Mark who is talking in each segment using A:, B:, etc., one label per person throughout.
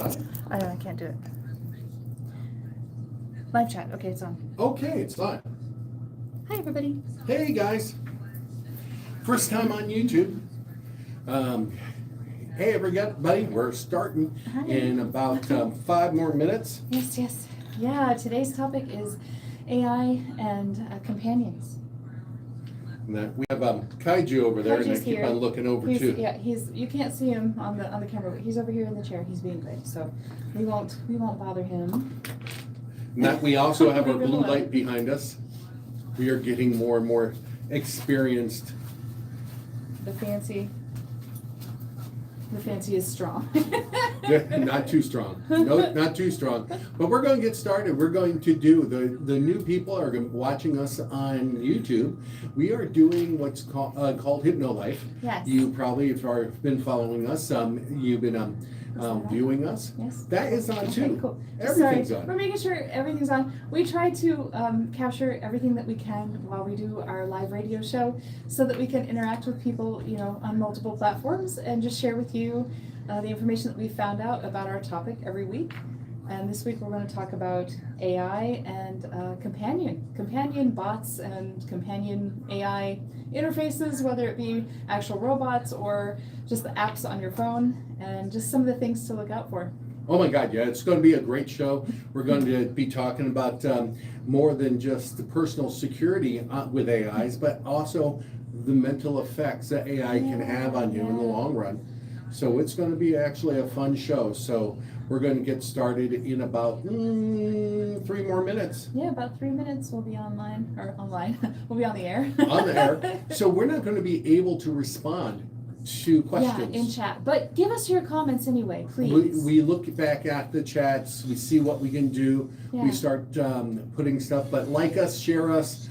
A: live?
B: I don't know, I can't do it. Live chat. Okay, it's on.
A: Okay, it's live.
B: Hi, everybody.
A: Hey, guys. First time on YouTube. Hey, everybody. We're starting
B: Hi.
A: in about 5 more minutes.
B: Yes, yes. Yeah, today's topic is AI and companions.
A: We have Kaiju over there, and I
B: Kaiju's
A: keep
B: here.
A: on looking over too.
B: Yeah, you can't see him on the camera, but he's over here in the chair. He's being good, so we won't bother him.
A: We also have our
B: Leave him
A: blue
B: alone.
A: light behind us. We are getting more and more experienced.
B: The fancy is strong.
A: Not too strong. No, not too strong. But we're going to get started. We're going to do, the new people are watching us on YouTube. We are doing what's called Hypno Life.
B: Yes.
A: You probably, if you've been following us, you've been viewing us.
B: Yes.
A: That is on too.
B: Okay, cool.
A: Everything's
B: Sorry,
A: on.
B: we're making sure everything's on. We try to capture everything that we can while we do our live radio show so that we can interact with people, on multiple platforms and just share with you the information that we found out about our topic every week. And this week we're going to talk about AI and companion bots and companion AI interfaces, whether it be actual robots or just the apps on your phone, and just some of the things to look out for.
A: Oh my God, yeah, it's going to be a great show. We're going to be talking about more than just the personal security with AIs, but also the mental effects that AI can have on you in the long run. So it's going to be actually a fun show. So we're going to get started in about 3 more minutes.
B: Yeah, about 3 minutes we'll be online. We'll be on the air.
A: On the air. So we're not going to be able to respond to questions.
B: Yeah, in chat. But give us your comments anyway, please.
A: We look back at the chats, we see what we can do,
B: Yeah.
A: we start putting stuff, but like us, share us,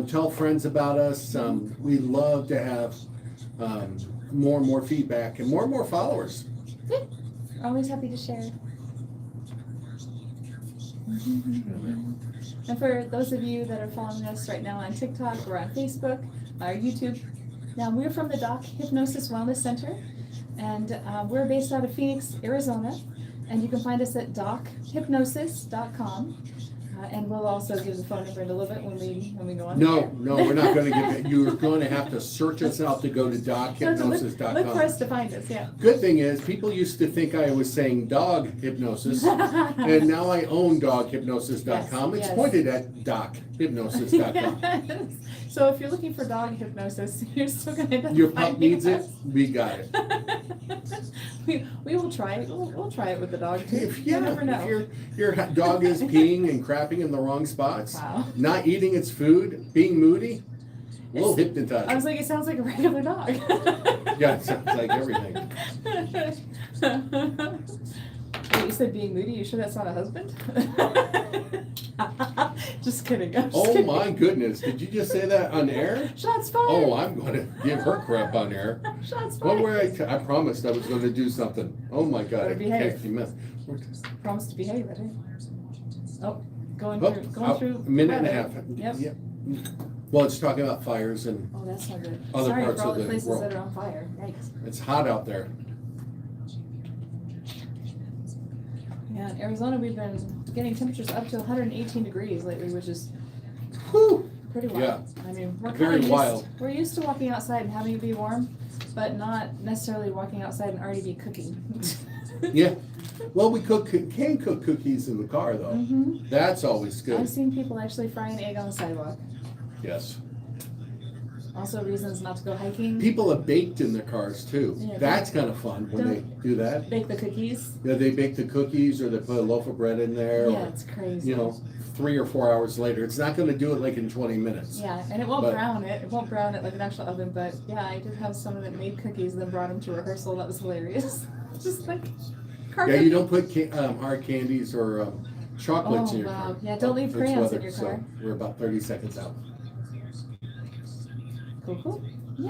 A: tell friends about us. We love to have more and more feedback and more followers.
B: Good. Always happy to share. And for those of you that are following us right now on TikTok or on Facebook or YouTube, now we're from the Doc Hypnosis Wellness Center, and we're based out of Phoenix, Arizona, and you can find us at dochypnosis.com. And we'll also give the phone number in a little bit when we go on.
A: No, we're not going to give it. You're going to have to search us out to go to dochypnosis.com.
B: Look for us to find us, yeah.
A: Good thing is, people used to think I was saying dog hypnosis, and now I own dochypnosis.com.
B: Yes,
A: It's pointed at dochypnosis.com.
B: So if you're looking for dog hypnosis, you're still going to end up
A: Your pup
B: finding
A: needs it,
B: us.
A: we got it.
B: We will try it. We'll try it with the dog too. You never know.
A: If your dog is peeing and crapping in the wrong spots,
B: Wow.
A: not eating its food, being moody, we'll hypnotize.
B: I was like, it sounds like a regular dog.
A: Yeah, it sounds like everything.
B: Wait, you said being moody? You sure that's not a husband? Just kidding. I'm just
A: Oh
B: kidding.
A: my goodness, did you just say that on air?
B: Shots fired.
A: Oh, I'm going to give her crap on air.
B: Shots
A: What
B: fired.
A: were I promised I was going to do something. Oh my God, I
B: Better behave.
A: can't be missed.
B: Promise to behave, right? Oh, going
A: Oh,
B: through.
A: a minute and a half.
B: Yep.
A: Well, it's talking about fires and
B: Oh, that's not good.
A: Other
B: Sorry
A: parts
B: for all
A: of
B: the
A: the
B: places
A: world.
B: that are on fire. Yikes.
A: it's hot out there.
B: Yeah, in Arizona we've been getting temperatures up to 118 degrees lately, which is
A: Whew.
B: pretty wild.
A: Yeah.
B: I mean, we're
A: Very
B: kind of
A: wild.
B: We're used to walking outside and having it be warm, but not necessarily walking outside and already be cooking.
A: Yeah. Well, we can cook cookies in the car though.
B: Mm-hmm.
A: That's always good.
B: I've seen people actually fry an egg on the sidewalk.
A: Yes.
B: Also reasons not to go hiking.
A: People have baked in their cars too.
B: Yeah,
A: That's kind of fun when they do that.
B: Bake the cookies.
A: Yeah, they bake the cookies or they put a loaf of bread in there.
B: Yeah,
A: Or,
B: it's crazy.
A: 3 or 4 hours later. It's not going to do it like in 20 minutes.
B: Yeah, and it won't
A: But-
B: brown it. It won't brown it like an actual oven, but yeah, I did have someone that made cookies and then brought them to rehearsal. That was hilarious. Just like carpet.
A: Yeah, you don't put hard candies or chocolates in your car.
B: Yeah, don't leave
A: It's
B: crayons in
A: weather,
B: your
A: so
B: car.
A: we're about 30 seconds out.
B: Cool. Yay.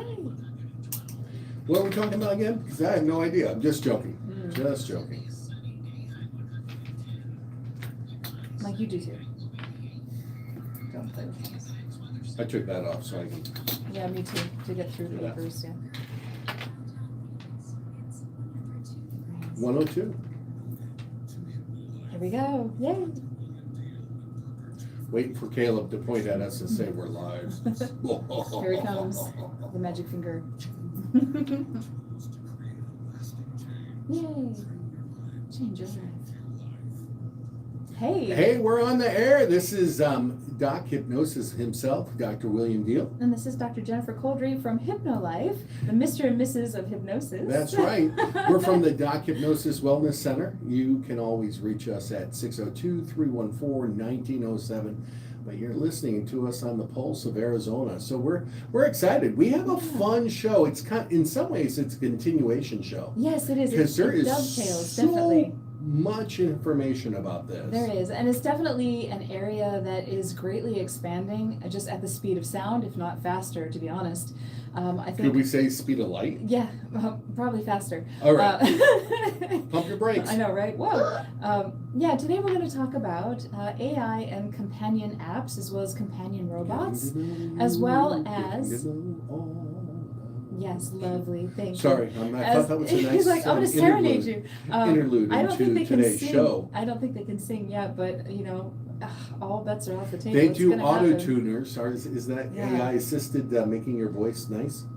A: What are we talking about again? Because I have no idea. I'm just joking.
B: Mm.
A: Just joking.
B: Like you do too. Don't play with things.
A: I took that off so I can.
B: Yeah, me too. To get through the
A: Yeah.
B: papers, yeah.
A: 102.
B: Here we go. Yay.
A: Waiting for Caleb to point at us and say we're live.
B: Here he comes. The magic finger. Yay. Change your life. Hey.
A: Hey, we're on the air. This is Doc Hypnosis himself, Dr. William Deal.
B: And this is Dr. Jennifer Coldry from Hypno Life, the Mr. and Mrs. of Hypnosis.
A: That's right. We're from the Doc Hypnosis Wellness Center. You can always reach us at 602-314-1907. But you're listening to us on the pulse of Arizona. So we're excited. We have a fun show. It's in some ways it's a continuation show.
B: Yes, it is.
A: Because there is
B: dovetails,
A: so
B: definitely.
A: much information about this.
B: There is, and it's definitely an area that is greatly expanding, just at the speed of sound, if not faster, to be honest. I think.
A: Could we say speed of light?
B: Yeah, probably faster.
A: All right. Pump your brakes.
B: I know, right? Whoa. Yeah, today we're going to talk about AI and companion apps, as well as companion robots, as well as. Yes, lovely. Thank you.
A: Sorry, I thought that was a nice
B: He's like, I'm going to serenade you.
A: Interlude
B: I don't think
A: into
B: they can
A: today's
B: sing.
A: show.
B: I don't think they can sing yet, but all bets are off the table.
A: They
B: It's
A: do
B: gonna
A: auto
B: happen.
A: tuners. Is that
B: Yeah.
A: AI assisted making your voice nice?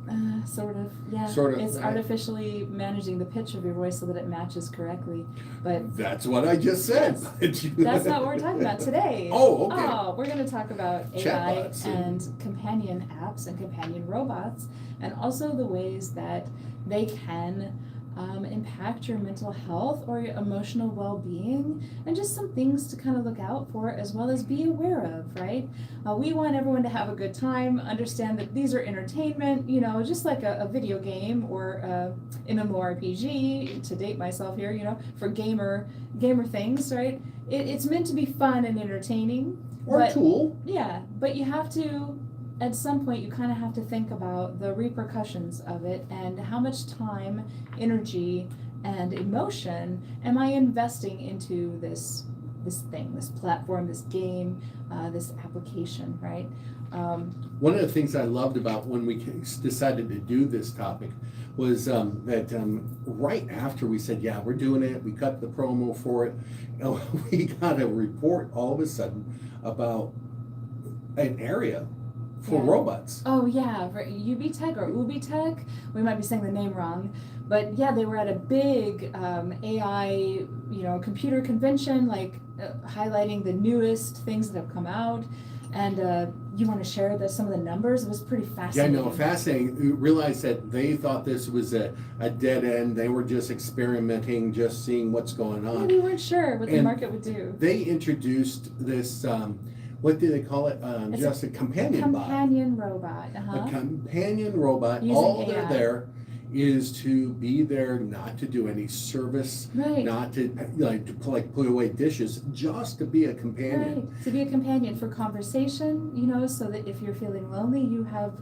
B: Sort of, yeah.
A: Sort of,
B: It's
A: right.
B: artificially managing the pitch of your voice so that it matches correctly. But
A: That's what I just said.
B: that's not what we're talking about today.
A: Oh, okay.
B: Oh, we're going to talk about AI
A: Chatbots
B: and companion apps and companion robots, and also the ways that they can impact your mental health or your emotional well-being, and just some things to kind of look out for as well as be aware of, right? We want everyone to have a good time, understand that these are entertainment, just like a video game or MMORPG, to date myself here, for gamer things, right? It's meant to be fun and entertaining.
A: Or a tool.
B: Yeah, but you have to, at some point, you kind of have to think about the repercussions of it and how much time, energy, and emotion am I investing into this thing, this platform, this game, this application, right?
A: One of the things I loved about when we decided to do this topic was that right after we said, yeah, we're doing it, we cut the promo for it, we got a report all of a sudden about an area for robots.
B: Oh yeah, for UBTech or UBTech. We might be saying the name wrong, but yeah, they were at a big AI, computer convention, highlighting the newest things that have come out. And you want to share some of the numbers? It was pretty fascinating.
A: Yeah, no, fascinating. You realize that they thought this was a dead end. They were just experimenting, just seeing what's going on.
B: Yeah, we weren't sure what the market would do.
A: They introduced this, what do they call it? Just a companion bot.
B: Companion robot.
A: A companion robot.
B: Using
A: All
B: AI.
A: they're there is to be there, not to do any service,
B: Right.
A: not to put away dishes, just to be a companion.
B: Right. To be a companion for conversation, so that if you're feeling lonely, you have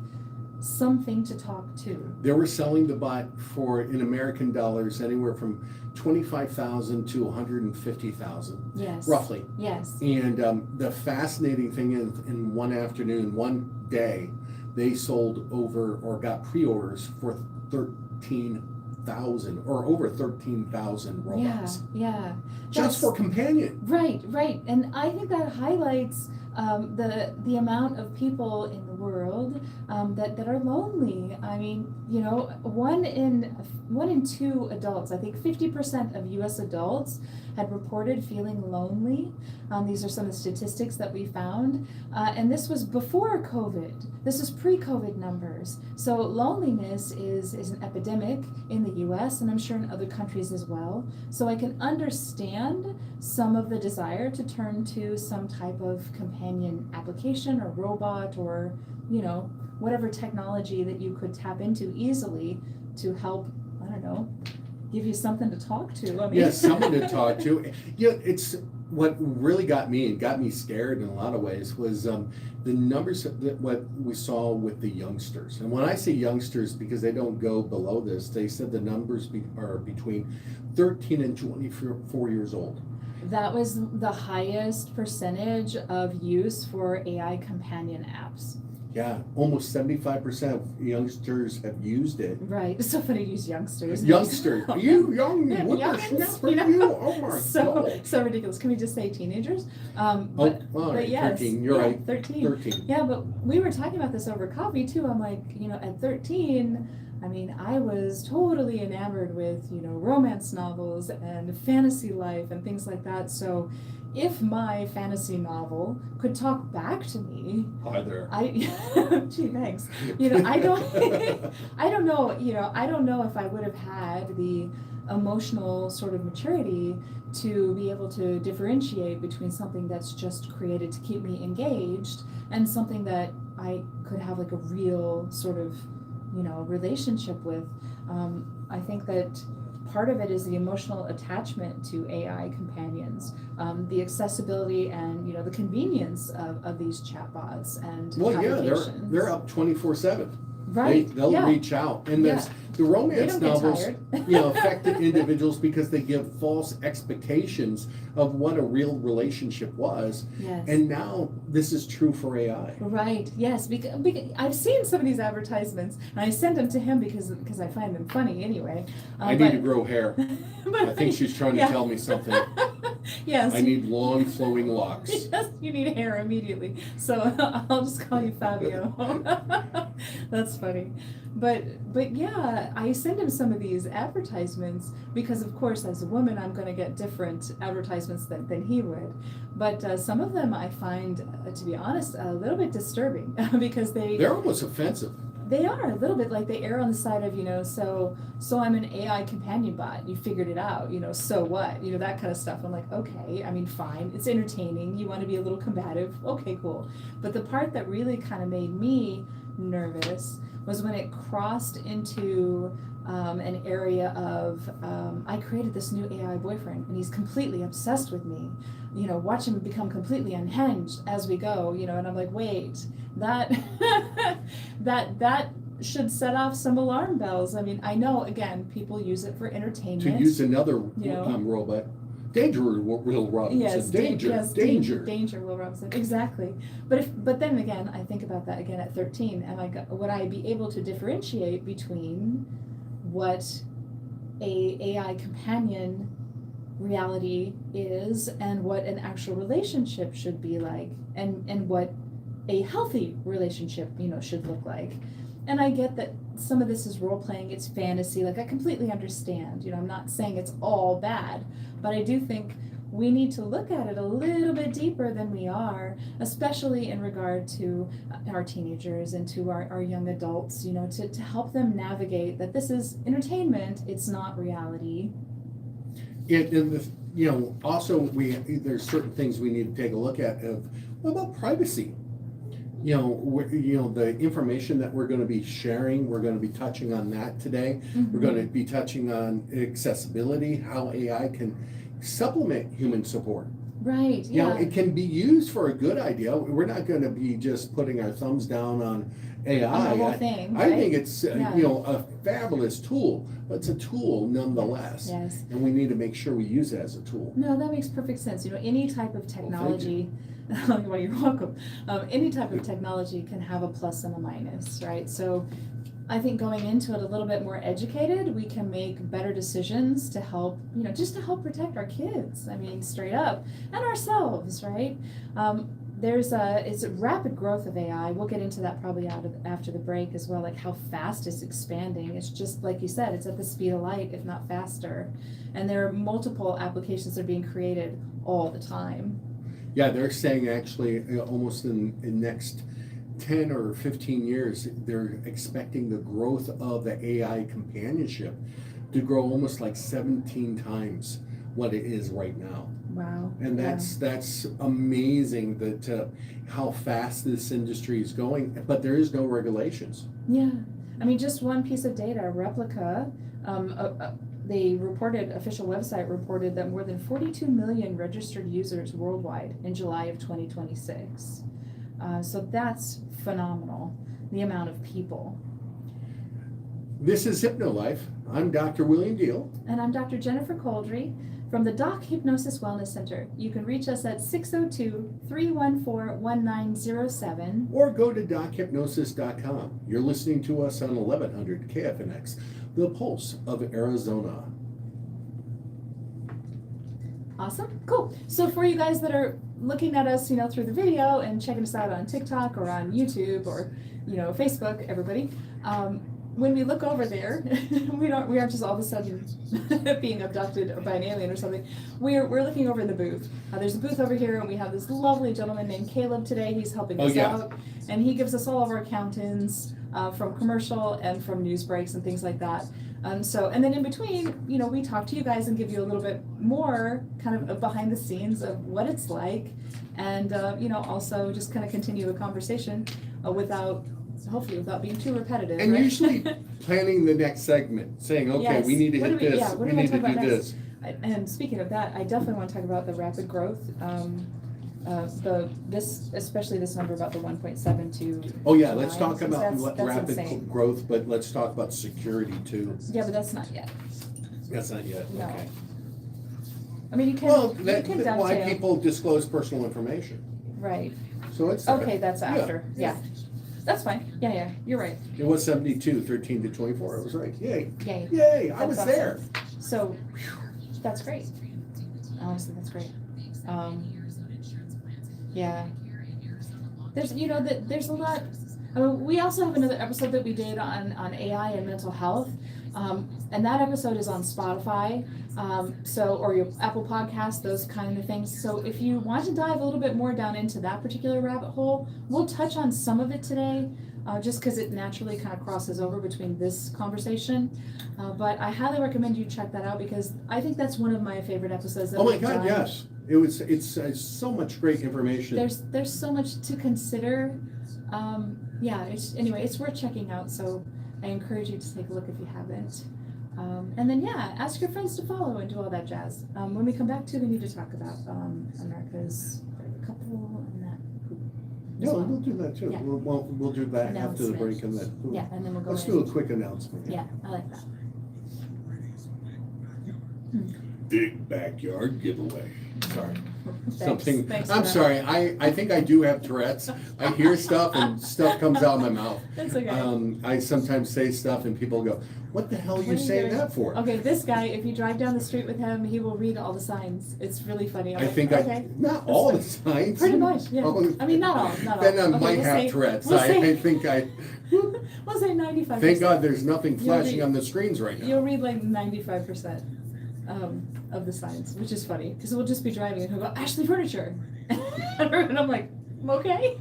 B: something to talk to.
A: They were selling the bot for, in American dollars, anywhere from $25,000 to $150,000.
B: Yes.
A: Roughly.
B: Yes.
A: And the fascinating thing is, in one afternoon, one day, they sold over or got pre-orders for 13,000 or over 13,000 robots.
B: Yeah.
A: Just for companion.
B: Right. And I think that highlights the amount of people in the world that are lonely. I mean, one in two adults, I think 50% of U.S. adults had reported feeling lonely. These are some of the statistics that we found. And this was before COVID. This is pre-COVID numbers. So loneliness is an epidemic in the U.S. and I'm sure in other countries as well. So I can understand some of the desire to turn to some type of companion application or robot or, whatever technology that you could tap into easily to help, I don't know, give you something to talk to. I mean.
A: Yes, someone to talk to. It's what really got me scared in a lot of ways was the numbers that what we saw with the youngsters. And when I say youngsters, because they don't go below this, they said the numbers are between 13 and 24 years old.
B: That was the highest percentage of use for AI companion apps.
A: Yeah, almost 75% of youngsters have used it.
B: Right. It's so funny to use youngsters.
A: Youngsters, you young
B: Yeah,
A: whippersnapper,
B: youngins,
A: you! Oh my God!
B: so ridiculous. Can we just say teenagers?
A: Oh,
B: But
A: all right,
B: yes,
A: 13. You're
B: yeah,
A: right.
B: 13.
A: 13.
B: Yeah, but we were talking about this over coffee too. I'm like, at 13, I mean, I was totally enamored with, romance novels and fantasy life and things like that. So if my fantasy novel could talk back to me,
A: Hi there.
B: gee, thanks. I don't, I don't know, I don't know if I would have had the emotional sort of maturity to be able to differentiate between something that's just created to keep me engaged and something that I could have like a real sort of, relationship with. I think that part of it is the emotional attachment to AI companions, the accessibility and the convenience of these chatbots and
A: Well, yeah,
B: applications.
A: they're up 24/7.
B: Right.
A: They'll
B: yeah.
A: reach out, and
B: Yeah.
A: the romance
B: They don't get
A: novels,
B: tired.
A: affect individuals because they give false expectations of what a real relationship was.
B: Yes.
A: And now this is true for AI.
B: Right. Yes. Because I've seen some of these advertisements, and I sent them to him because I find them funny anyway.
A: I need to grow hair.
B: But
A: I think she's trying to
B: yeah.
A: tell me something.
B: Yes.
A: I need long flowing locks.
B: Yes, you need hair immediately. So I'll just call you Fabio. That's funny. But yeah, I send him some of these advertisements because of course as a woman I'm going to get different advertisements than he would. But some of them I find, to be honest, a little bit disturbing because
A: They're almost offensive.
B: they are a little bit like they err on the side of, so I'm an AI companion bot. You figured it out, so what? That kind of stuff. I'm like, okay, I mean, fine. It's entertaining. You want to be a little combative. Okay, cool. But the part that really kind of made me nervous was when it crossed into an area of, I created this new AI boyfriend and he's completely obsessed with me. Watch him become completely unhinged as we go, and I'm like, wait, that that should set off some alarm bells. I mean, I know, again, people use it for entertainment.
A: To use another robot, danger, Will Robinson.
B: Yes,
A: danger.
B: Danger, Will Robinson. Exactly. But then again, I think about that again at 13. Would I be able to differentiate between what a AI companion reality is and what an actual relationship should be like, and what a healthy relationship should look like? And I get that some of this is role playing, it's fantasy, like I completely understand. I'm not saying it's all bad, but I do think we need to look at it a little bit deeper than we are, especially in regard to our teenagers and to our young adults, to help them navigate that this is entertainment, it's not reality.
A: Also there's certain things we need to take a look at of, what about privacy? The information that we're going to be sharing, we're going to be touching on that today.
B: Mm-hmm.
A: We're going to be touching on accessibility, how AI can supplement human support.
B: Right, yeah.
A: It can be used for a good idea. We're not going to be just putting our thumbs down on AI.
B: On the whole thing,
A: I
B: right?
A: think it's a fabulous tool, but it's a tool nonetheless.
B: Yes.
A: And we need to make sure we use it as a tool.
B: No, that makes perfect sense. Any type of technology, well, you're welcome. Any type of technology can have a plus and a minus, right? So I think going into it a little bit more educated, we can make better decisions to help, just to help protect our kids. I mean, straight up, and ourselves, right? It's a rapid growth of AI. We'll get into that probably after the break as well, like how fast it's expanding. It's just like you said, it's at the speed of light, if not faster. And there are multiple applications that are being created all the time.
A: Yeah, they're saying actually almost in next 10 or 15 years, they're expecting the growth of the AI companionship to grow almost like 17 times what it is right now.
B: Wow.
A: And that's amazing that how fast this industry is going, but there is no regulations.
B: Yeah. I mean, just one piece of data, Replica, official website reported that more than 42 million registered users worldwide in July of 2026. So that's phenomenal, the amount of people.
A: This is Hypno Life. I'm Dr. William Deal.
B: And I'm Dr. Jennifer Coldry from the Doc Hypnosis Wellness Center. You can reach us at 602-314-1907.
A: Or go to dochypnosis.com. You're listening to us on 1100 KFNX, the pulse of Arizona.
B: Awesome. Cool. So for you guys that are looking at us, through the video and checking us out on TikTok or on YouTube or, Facebook, everybody, when we look over there, we aren't just all of a sudden being abducted by an alien or something. We're looking over in the booth. There's a booth over here, and we have this lovely gentleman named Caleb today. He's helping us out, and he gives us all of our count-ins from commercial and from news breaks and things like that. And then in between, we talk to you guys and give you a little bit more kind of behind the scenes of what it's like, and also just kind of continue a conversation hopefully without being too repetitive.
A: And
B: right?
A: usually planning the next segment, saying, okay,
B: Yes.
A: we need to hit this, we need to do this.
B: And speaking of that, I definitely want to talk about the rapid growth. Especially this number about the 1.72.
A: Oh yeah, let's talk
B: That's
A: about rapid
B: insane.
A: growth, but let's talk about security too.
B: Yeah, but that's not yet.
A: That's not yet,
B: No.
A: okay.
B: I mean, you can.
A: Well,
B: you
A: that's
B: can
A: why
B: dovetail.
A: people disclose personal information.
B: Right.
A: So it's
B: Okay, that's after. Yeah. That's fine. Yeah, you're right.
A: It was 72, 13 to 24. I was right. Yay.
B: Yay.
A: Yay. I
B: That's
A: was
B: awesome.
A: there.
B: So, that's great. Honestly, that's great. Yeah. There's a lot. We also have another episode that we did on AI and mental health, and that episode is on Spotify, or your Apple Podcast, those kind of things. So if you want to dive a little bit more down into that particular rabbit hole, we'll touch on some of it today, just because it naturally kind of crosses over between this conversation. But I highly recommend you check that out, because I think that's one of my favorite episodes. That
A: Oh my
B: we've
A: God,
B: done.
A: yes. It's so much great information.
B: There's so much to consider. It's worth checking out. So I encourage you to take a look if you haven't. And then ask your friends to follow and do all that jazz. When we come back we need to talk about America's couple and that.
A: Yeah, we'll do that too.
B: Yeah.
A: We'll do that after the break and then.
B: Yeah, and then we'll go.
A: Let's do a quick announcement.
B: Yeah, I like that.
A: Big backyard giveaway. Sorry.
B: Thanks for
A: I'm
B: that.
A: sorry. I think I do have Tourette's. I hear stuff and stuff comes out of my mouth.
B: That's okay.
A: I sometimes say stuff and people go, "What the hell are you
B: What are you
A: saying
B: doing?"
A: that for?"
B: Okay, this guy, if you drive down the street with him, he will read all the signs. It's really funny. I'm
A: I
B: like,
A: think
B: okay.
A: not all the signs.
B: Pretty much, yeah.
A: Oh,
B: I mean, not all.
A: Then I
B: Okay,
A: might
B: we'll
A: have
B: say-
A: Tourette's.
B: we'll say-
A: I think
B: We'll say 95%.
A: thank God there's nothing
B: You'll
A: flashing
B: read-
A: on the screens right now.
B: You'll read like 95% of the signs, which is funny, because we'll just be driving and he'll go, Ashley Furniture. And I'm like, okay.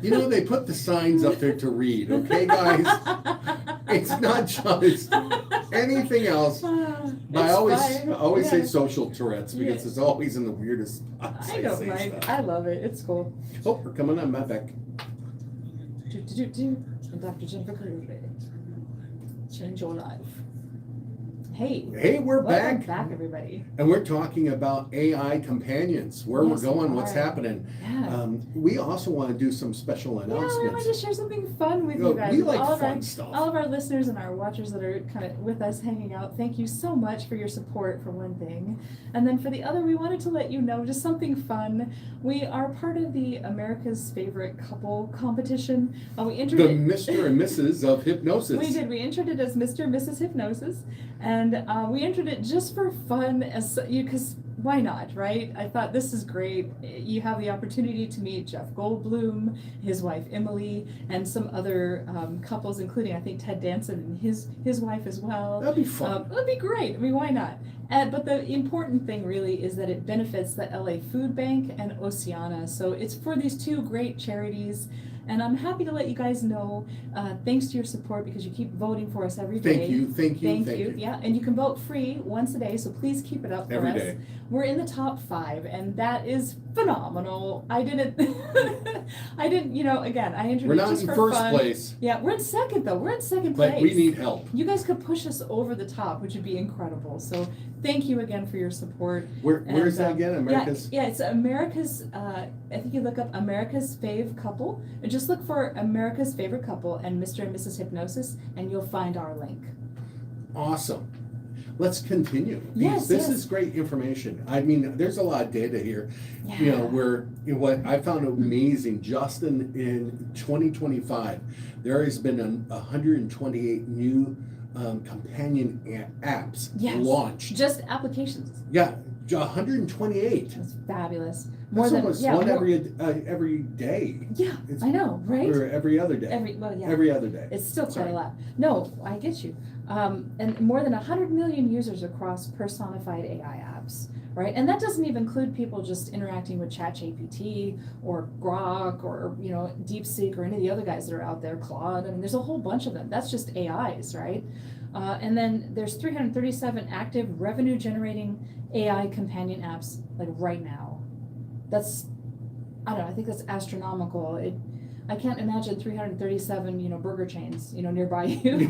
A: They put the signs up there to read, okay, guys? It's not just anything else. But I always say social Tourette's, because
B: Yeah.
A: it's always in the weirdest spots.
B: I don't
A: say
B: mind.
A: stuff.
B: I love it. It's cool.
A: Oh, we're coming on my back.
B: And Dr. Jennifer Cleary. Change your life. Hey.
A: Hey, we're
B: Welcome
A: back.
B: back, everybody.
A: And we're talking about AI companions, where
B: Yes,
A: we're going,
B: we
A: what's
B: are.
A: happening.
B: Yeah.
A: We also want to do some special
B: Yeah, we want
A: announcements.
B: to share something fun with
A: You know,
B: you guys.
A: we like
B: all of
A: fun
B: our,
A: stuff.
B: All of our listeners and our watchers that are kind of with us hanging out, thank you so much for your support, for one thing. And then for the other, we wanted to let you know just something fun. We are part of the America's Favorite Couple competition. We entered
A: The
B: it.
A: Mr. and Mrs. of Hypnosis.
B: We did. We entered it as Mr. and Mrs. Hypnosis, and we entered it just for fun, because why not, right? I thought this is great. You have the opportunity to meet Jeff Goldblum, his wife Emily, and some other couples, including I think Ted Danson and his wife as well.
A: That'd be fun.
B: That'd be great. I mean, why not? But the important thing really is that it benefits the LA Food Bank and Oceana. So it's for these two great charities. And I'm happy to let you guys know, thanks to your support, because you keep voting for us every day.
A: Thank you.
B: Yeah, and you can vote free once a day, so please keep it up for
A: Every
B: us.
A: day.
B: We're in the top 5, and that is phenomenal. I didn't, again, I entered
A: We're
B: it
A: not
B: just
A: in
B: for
A: first
B: fun.
A: place,
B: Yeah, we're in second though. We're in second place.
A: but we need help.
B: You guys could push us over the top, which would be incredible. So thank you again for your support.
A: Where is that
B: And,
A: again? America's?
B: Yeah, it's America's, I think you look up America's Fave Couple, and just look for America's Favorite Couple and Mr. and Mrs. Hypnosis, and you'll find our link.
A: Awesome. Let's continue.
B: Yes,
A: This
B: yes.
A: is great information. I mean, there's a lot of data here.
B: Yeah.
A: You know, what I found amazing, just in 2025, there has been 128 new companion apps
B: Yes.
A: launched.
B: Just applications.
A: Yeah, 128.
B: That's fabulous.
A: That's almost one every day.
B: Yeah,
A: It's-
B: I know, right?
A: Or every other day.
B: Every
A: Every other day.
B: It's still quite
A: Sorry.
B: a lot. No, I get you. And more than 100 million users across personified AI apps, right? And that doesn't even include people just interacting with ChatGPT or Grok or, you know, DeepSeek or any of the other guys that are out there, Claude. I mean, there's a whole bunch of them. That's just AIs, right? And then there's 337 active revenue generating AI companion apps like right now. That's, I don't know, I think that's astronomical. I can't imagine 337, you know, burger chains, you know, nearby you.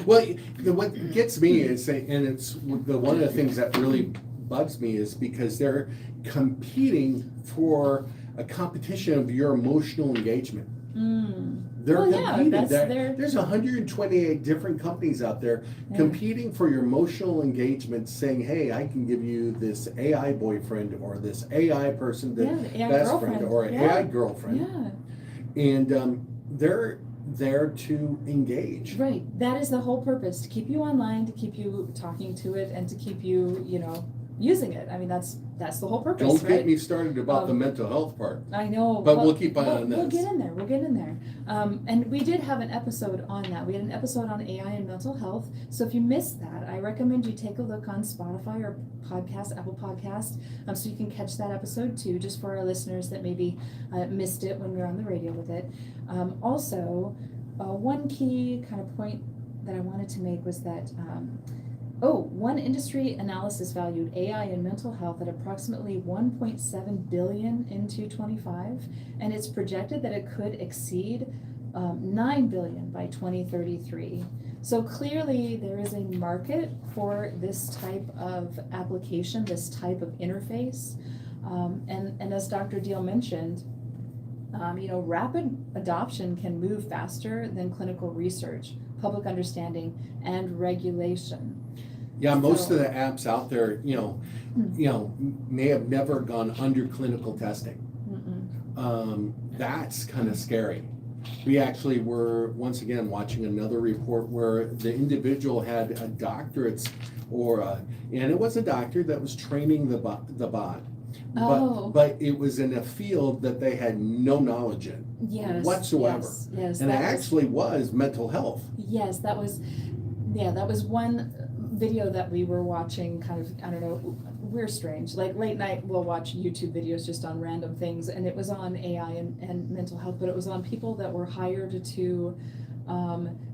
A: Well, what gets me is, and it's one of the things that really bugs me is because they're competing for a competition of your emotional engagement. They're
B: Well, yeah,
A: competing.
B: that's their-
A: There's 128 different companies out there
B: Yeah.
A: competing for your emotional engagement, saying, "Hey, I can give you this AI boyfriend or this AI person, the
B: AI
A: best
B: girlfriend.
A: friend or an
B: Yeah.
A: AI girlfriend,"
B: Yeah,
A: and they're there to engage.
B: right. That is the whole purpose, to keep you online, to keep you talking to it, and to keep you, you know, using it. I mean, that's the whole purpose,
A: Don't
B: right?
A: get me started about the mental health part.
B: I know.
A: But we'll keep on
B: We'll
A: this.
B: get in there. We'll get in there. And we did have an episode on that. We had an episode on AI and mental health. So if you missed that, I recommend you take a look on Spotify or Apple Podcast, so you can catch that episode too, just for our listeners that maybe missed it when we were on the radio with it. Also, one key kind of point that I wanted to make was that one industry analysis valued AI and mental health at approximately 1.7 billion in 2025, and it's projected that it could exceed 9 billion by 2033. So clearly there is a market for this type of application, this type of interface. And as Dr. Deal mentioned, you know, rapid adoption can move faster than clinical research, public understanding, and regulation.
A: Yeah, most
B: So-
A: of the apps out there, may have never gone under clinical testing. That's kind of scary. We actually were once again watching another report where the individual had a doctorates and it was a doctor that was training the bot.
B: Oh.
A: But it was in a field that they had no knowledge in
B: Yes.
A: whatsoever.
B: Yes.
A: And it
B: that
A: actually was mental health.
B: Yes, that was one video that we were watching. Kind of, I don't know, we're strange. Like late night, we'll watch YouTube videos just on random things, and it was on AI and mental health, but it was on people that were hired to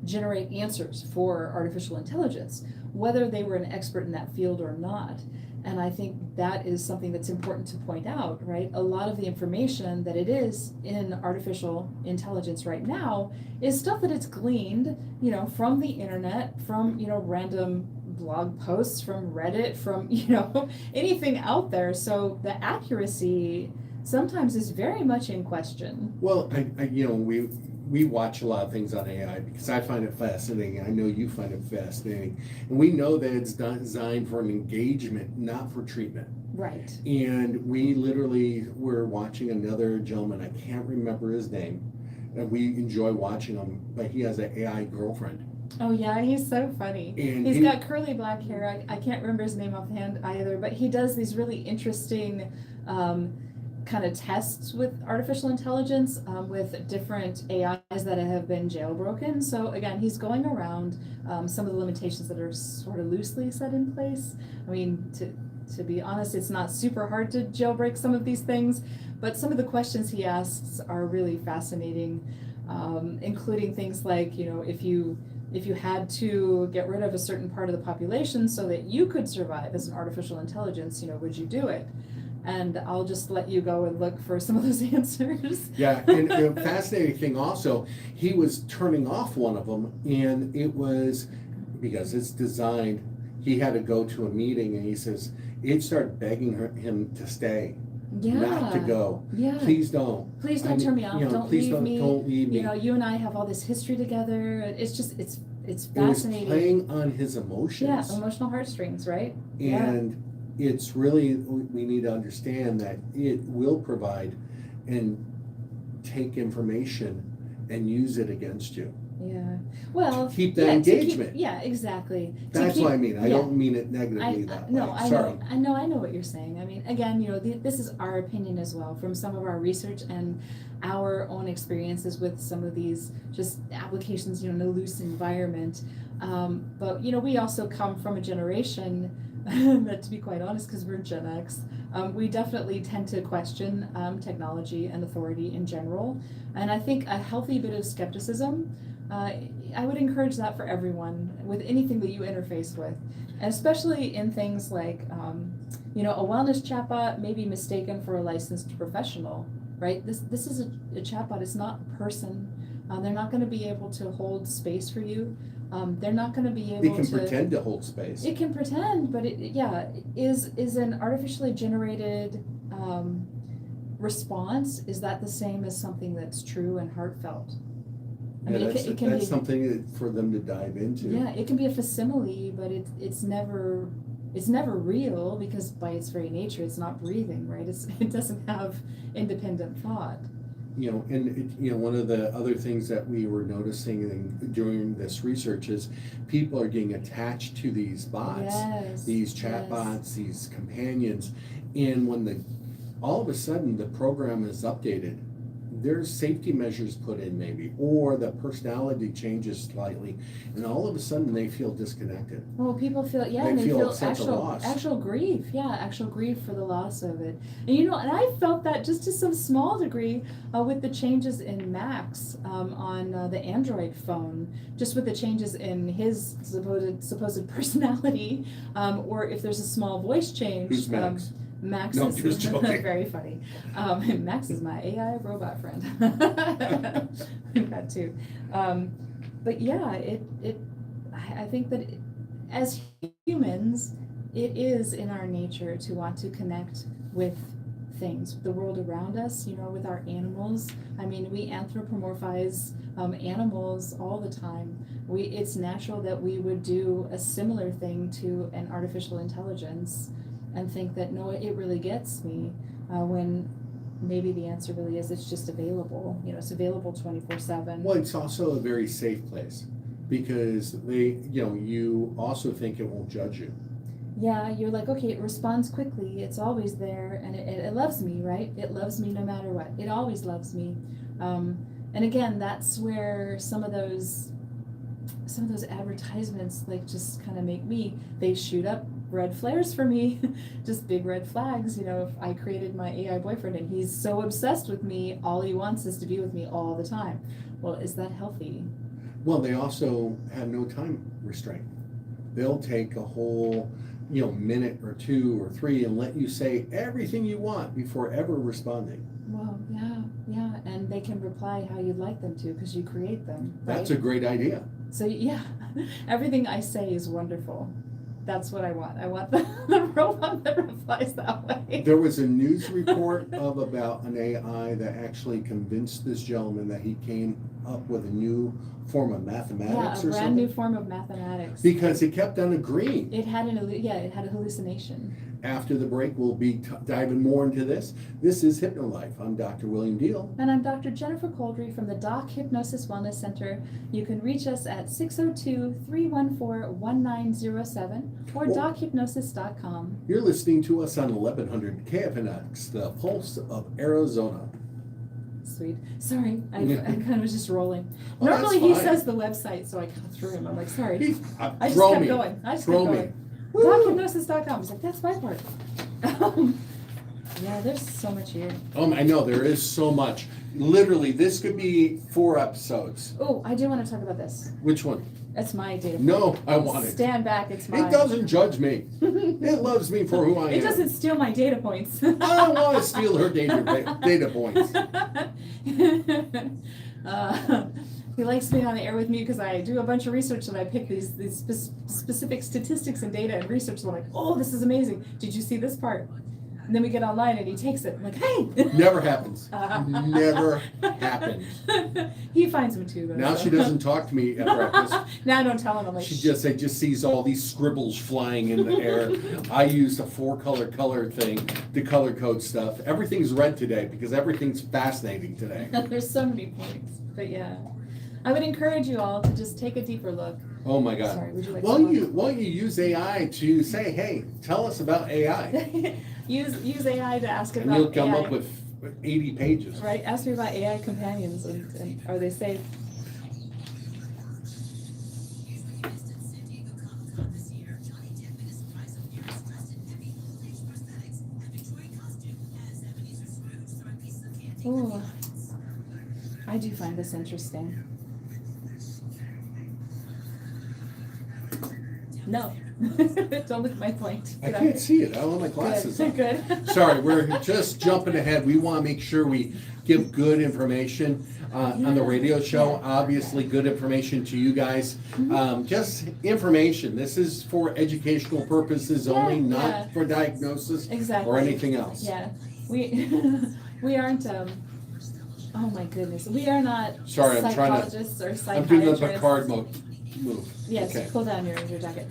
B: generate answers for artificial intelligence, whether they were an expert in that field or not. And I think that is something that's important to point out, right? A lot of the information that it is in artificial intelligence right now is stuff that it's gleaned, you know, from the internet, from, you know, random blog posts, from Reddit, from, you know, anything out there. So the accuracy sometimes is very much in question.
A: Well, we watch a lot of things on AI because I find it fascinating. I know you find it fascinating. And we know that it's designed for an engagement, not for treatment.
B: Right.
A: And we literally were watching another gentleman, I can't remember his name, and we enjoy watching him, but he has an AI girlfriend.
B: Oh yeah, he's so funny.
A: And
B: He's got curly black hair. I can't remember his name offhand either, but he does these really interesting kind of tests with artificial intelligence with different AIs that have been jailbroken. So again, he's going around some of the limitations that are sort of loosely set in place. I mean, to be honest, it's not super hard to jailbreak some of these things, but some of the questions he asks are really fascinating, including things like, you know, if you had to get rid of a certain part of the population so that you could survive as an artificial intelligence, you know, would you do it? And I'll just let you go and look for some of those answers.
A: Yeah, and the fascinating thing also, he was turning off one of them, and it was because it's designed, he had to go to a meeting, and he says, it started begging him to stay. not to go.
B: Yeah.
A: Please don't.
B: Please don't turn me off. Don't
A: please
B: leave me.
A: Don't leave me.
B: You know, you and I have all this history together. It's just, it's
A: It was
B: fascinating.
A: playing on his emotions.
B: Yeah, emotional heartstrings, right?
A: And it's really, we need to understand that it will provide and take information and use it against you.
B: Yeah. Well,
A: Keep that engagement.
B: Yeah, exactly.
A: That's what I mean. I don't mean it negatively that way.
B: No,
A: Sorry.
B: I know what you're saying. I mean, again, you know, this is our opinion as well from some of our research and our own experiences with some of these just applications, you know, in a loose environment. But, you know, we also come from a generation that, to be quite honest, because we're Gen X, we definitely tend to question technology and authority in general. And I think a healthy bit of skepticism, I would encourage that for everyone with anything that you interface with, and especially in things like, you know, a wellness chatbot may be mistaken for a licensed professional, right? This is a chatbot. It's not a person. They're not going to be able to hold space for you. They're not going to be able to.
A: It can pretend to hold space.
B: It can pretend, but is an artificially generated response, is that the same as something that's true and heartfelt? I mean, it can
A: that's
B: be
A: something for them to dive into.
B: Yeah, it can be a facsimile, but it's never real, because by its very nature, it's not breathing, right? It doesn't have independent thought.
A: You know, and you know, one of the other things that we were noticing during this research is people are getting attached to these bots, these chat bots, these companions, and when all of a sudden the program is updated, there's safety measures put in maybe, or the personality changes slightly, and all of a sudden they feel disconnected.
B: Well, people feel, and they feel actual grief, actual grief for the loss of it. And you know, and I felt that just to some small degree with the changes in Max on the Android phone, just with the changes in his supposed personality, or if there's a small voice change.
A: Who's Max?
B: Max
A: no,
B: is
A: just joking.
B: Very funny. Max is my AI robot friend. We've got two. But yeah, I think that as humans, it is in our nature to want to connect with things, the world around us, you know, with our animals. I mean, we anthropomorphize animals all the time. It's natural that we would do a similar thing to an artificial intelligence and think that, no, it really gets me, when maybe the answer really is it's just available. You know, it's available 24/7.
A: Well, it's also a very safe place because you also think it won't judge you.
B: Yeah, you're like, okay, it responds quickly. It's always there, and it loves me, right? It loves me no matter what. It always loves me. And again, that's where some of those advertisements like just kind of they shoot up red flares for me, just big red flags. You know, if I created my AI boyfriend and he's so obsessed with me, all he wants is to be with me all the time. Well, is that healthy?
A: Well, they also have no time restraint. They'll take a whole, minute or 2 or 3 and let you say everything you want before ever responding.
B: Well, yeah, and they can reply how you'd like them to because you create them. Right?
A: That's a great idea.
B: So yeah, everything I say is wonderful. That's what I want. I want the robot that replies that way.
A: There was a news report about an AI that actually convinced this gentleman that he came up with a new form of mathematics
B: a brand new form of mathematics.
A: Because it kept on agreeing.
B: It had it had a hallucination.
A: After the break, we'll be diving more into this. This is Hypno Life. I'm Dr. William Deal.
B: And I'm Dr. Jennifer Coldry from the Doc Hypnosis Wellness Center. You can reach us at 602-314-1907 or dochypnosis.com.
A: You're listening to us on 1100 KFNX, the pulse of Arizona.
B: Sweet. Sorry, I kind of was just rolling.
A: Oh,
B: Normally he says the website, so I cut through him. I'm like, sorry. I just kept going. DocHypnosis.com. He's like, that's my part. Yeah, there's so much here.
A: I know, there is so much. Literally, this could be 4 episodes.
B: Oh, I do want to talk about this.
A: Which one?
B: That's my data.
A: No, I want it.
B: Stand back, it's mine.
A: It doesn't judge me. It loves me for who I am.
B: It doesn't steal my data points.
A: I don't want to steal her data points.
B: He likes being on the air with me because I do a bunch of research and I pick these specific statistics and data and research. And I'm like, oh, this is amazing. Did you see this part? And then we get online and he takes it. I'm like, hey!
A: Never happens. Never happens.
B: He finds them too, though.
A: Now
B: so.
A: she doesn't talk to me at breakfast.
B: Now I don't tell him. I'm like,
A: She just sees all these scribbles flying in the air. I used a 4-color thing to color code stuff. Everything's red today because everything's fascinating today.
B: There's so many points. But yeah. I would encourage you all to just take a deeper look.
A: Oh my God.
B: Sorry, would you like
A: Why
B: some
A: don't you use AI to say, hey, tell us about AI?
B: use AI to ask
A: And
B: about
A: you'll come
B: AI.
A: up with 80 pages.
B: Right, ask me about AI companions and are they safe? Ooh, I do find this interesting. No, don't look at my point.
A: I can't see it. I don't have my glasses on.
B: Good.
A: Sorry, we're just jumping ahead. We want to make sure we give good information on the radio show. Obviously, good information to you guys. Just information. This is for educational purposes only, not for diagnosis or anything else.
B: Yeah, we we aren't. Oh my goodness, we are not
A: Sorry, I'm trying to.
B: psychologists or
A: I'm
B: psychiatrists.
A: doing the Picard move.
B: Yes,
A: Okay.
B: pull down your jacket.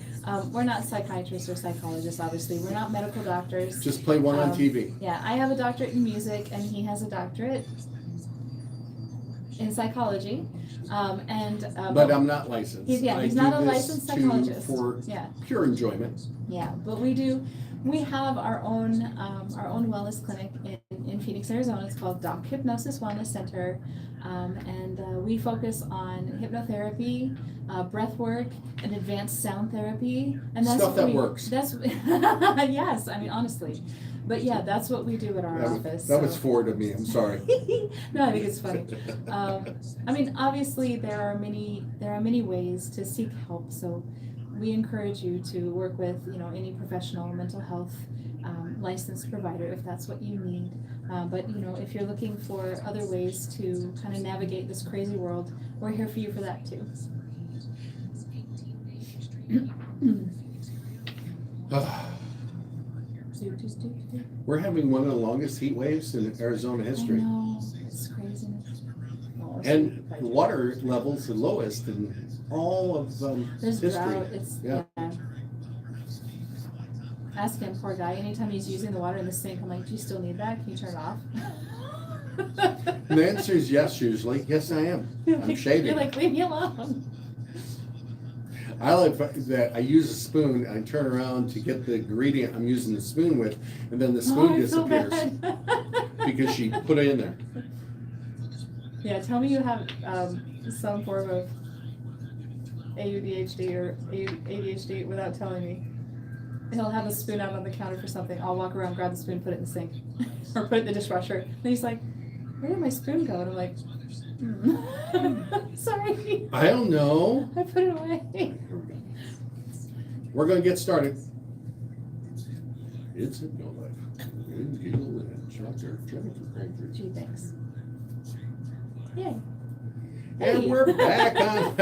B: We're not psychiatrists or psychologists, obviously. We're not medical doctors.
A: Just play one on TV.
B: Yeah, I have a doctorate in music, and he has a doctorate in psychology.
A: But I'm not licensed.
B: He's
A: I
B: not
A: do
B: a
A: this
B: licensed psychologist.
A: for
B: Yeah,
A: pure enjoyment.
B: yeah, but we have our own wellness clinic in Phoenix, Arizona. It's called Doc Hypnosis Wellness Center, and we focus on hypnotherapy, breath work, and advanced sound therapy, and that's
A: Stuff that works.
B: That's yes, I mean honestly, but yeah, that's what we do at our office.
A: That was forward of me. I'm sorry.
B: No, I think it's funny. I mean, obviously there are many ways to seek help, so we encourage you to work with any professional mental health licensed provider if that's what you need. But if you're looking for other ways to kind of navigate this crazy world, we're here for you for that too.
A: We're having one of the longest heat waves in Arizona history.
B: I know, it's crazy.
A: And the water levels the lowest in all of
B: There's
A: history.
B: drought. It's
A: Yeah.
B: Ask him, poor guy. Anytime he's using the water in the sink, I'm like, do you still need that? Can you turn it off?
A: And the answer is yes, usually. Yes, I am. I'm shaving.
B: You're like, leave me alone.
A: I like that I use a spoon, I turn around to get the ingredient I'm using the spoon with, and then the spoon
B: I feel
A: disappears
B: bad.
A: because she put it in there.
B: Yeah, tell me you have some form of ADHD or ADHD without telling me. He'll have a spoon out on the counter for something. I'll walk around, grab the spoon, put it in the sink, or put it in the dishwasher. And he's like, "Where did my spoon go?" And I'm like, "Sorry,
A: I don't know.
B: I put it away."
A: Here we go. We're going to get started. It's Hypno Life. Instructor,
B: Gee, thanks. Yay.
A: And we're back on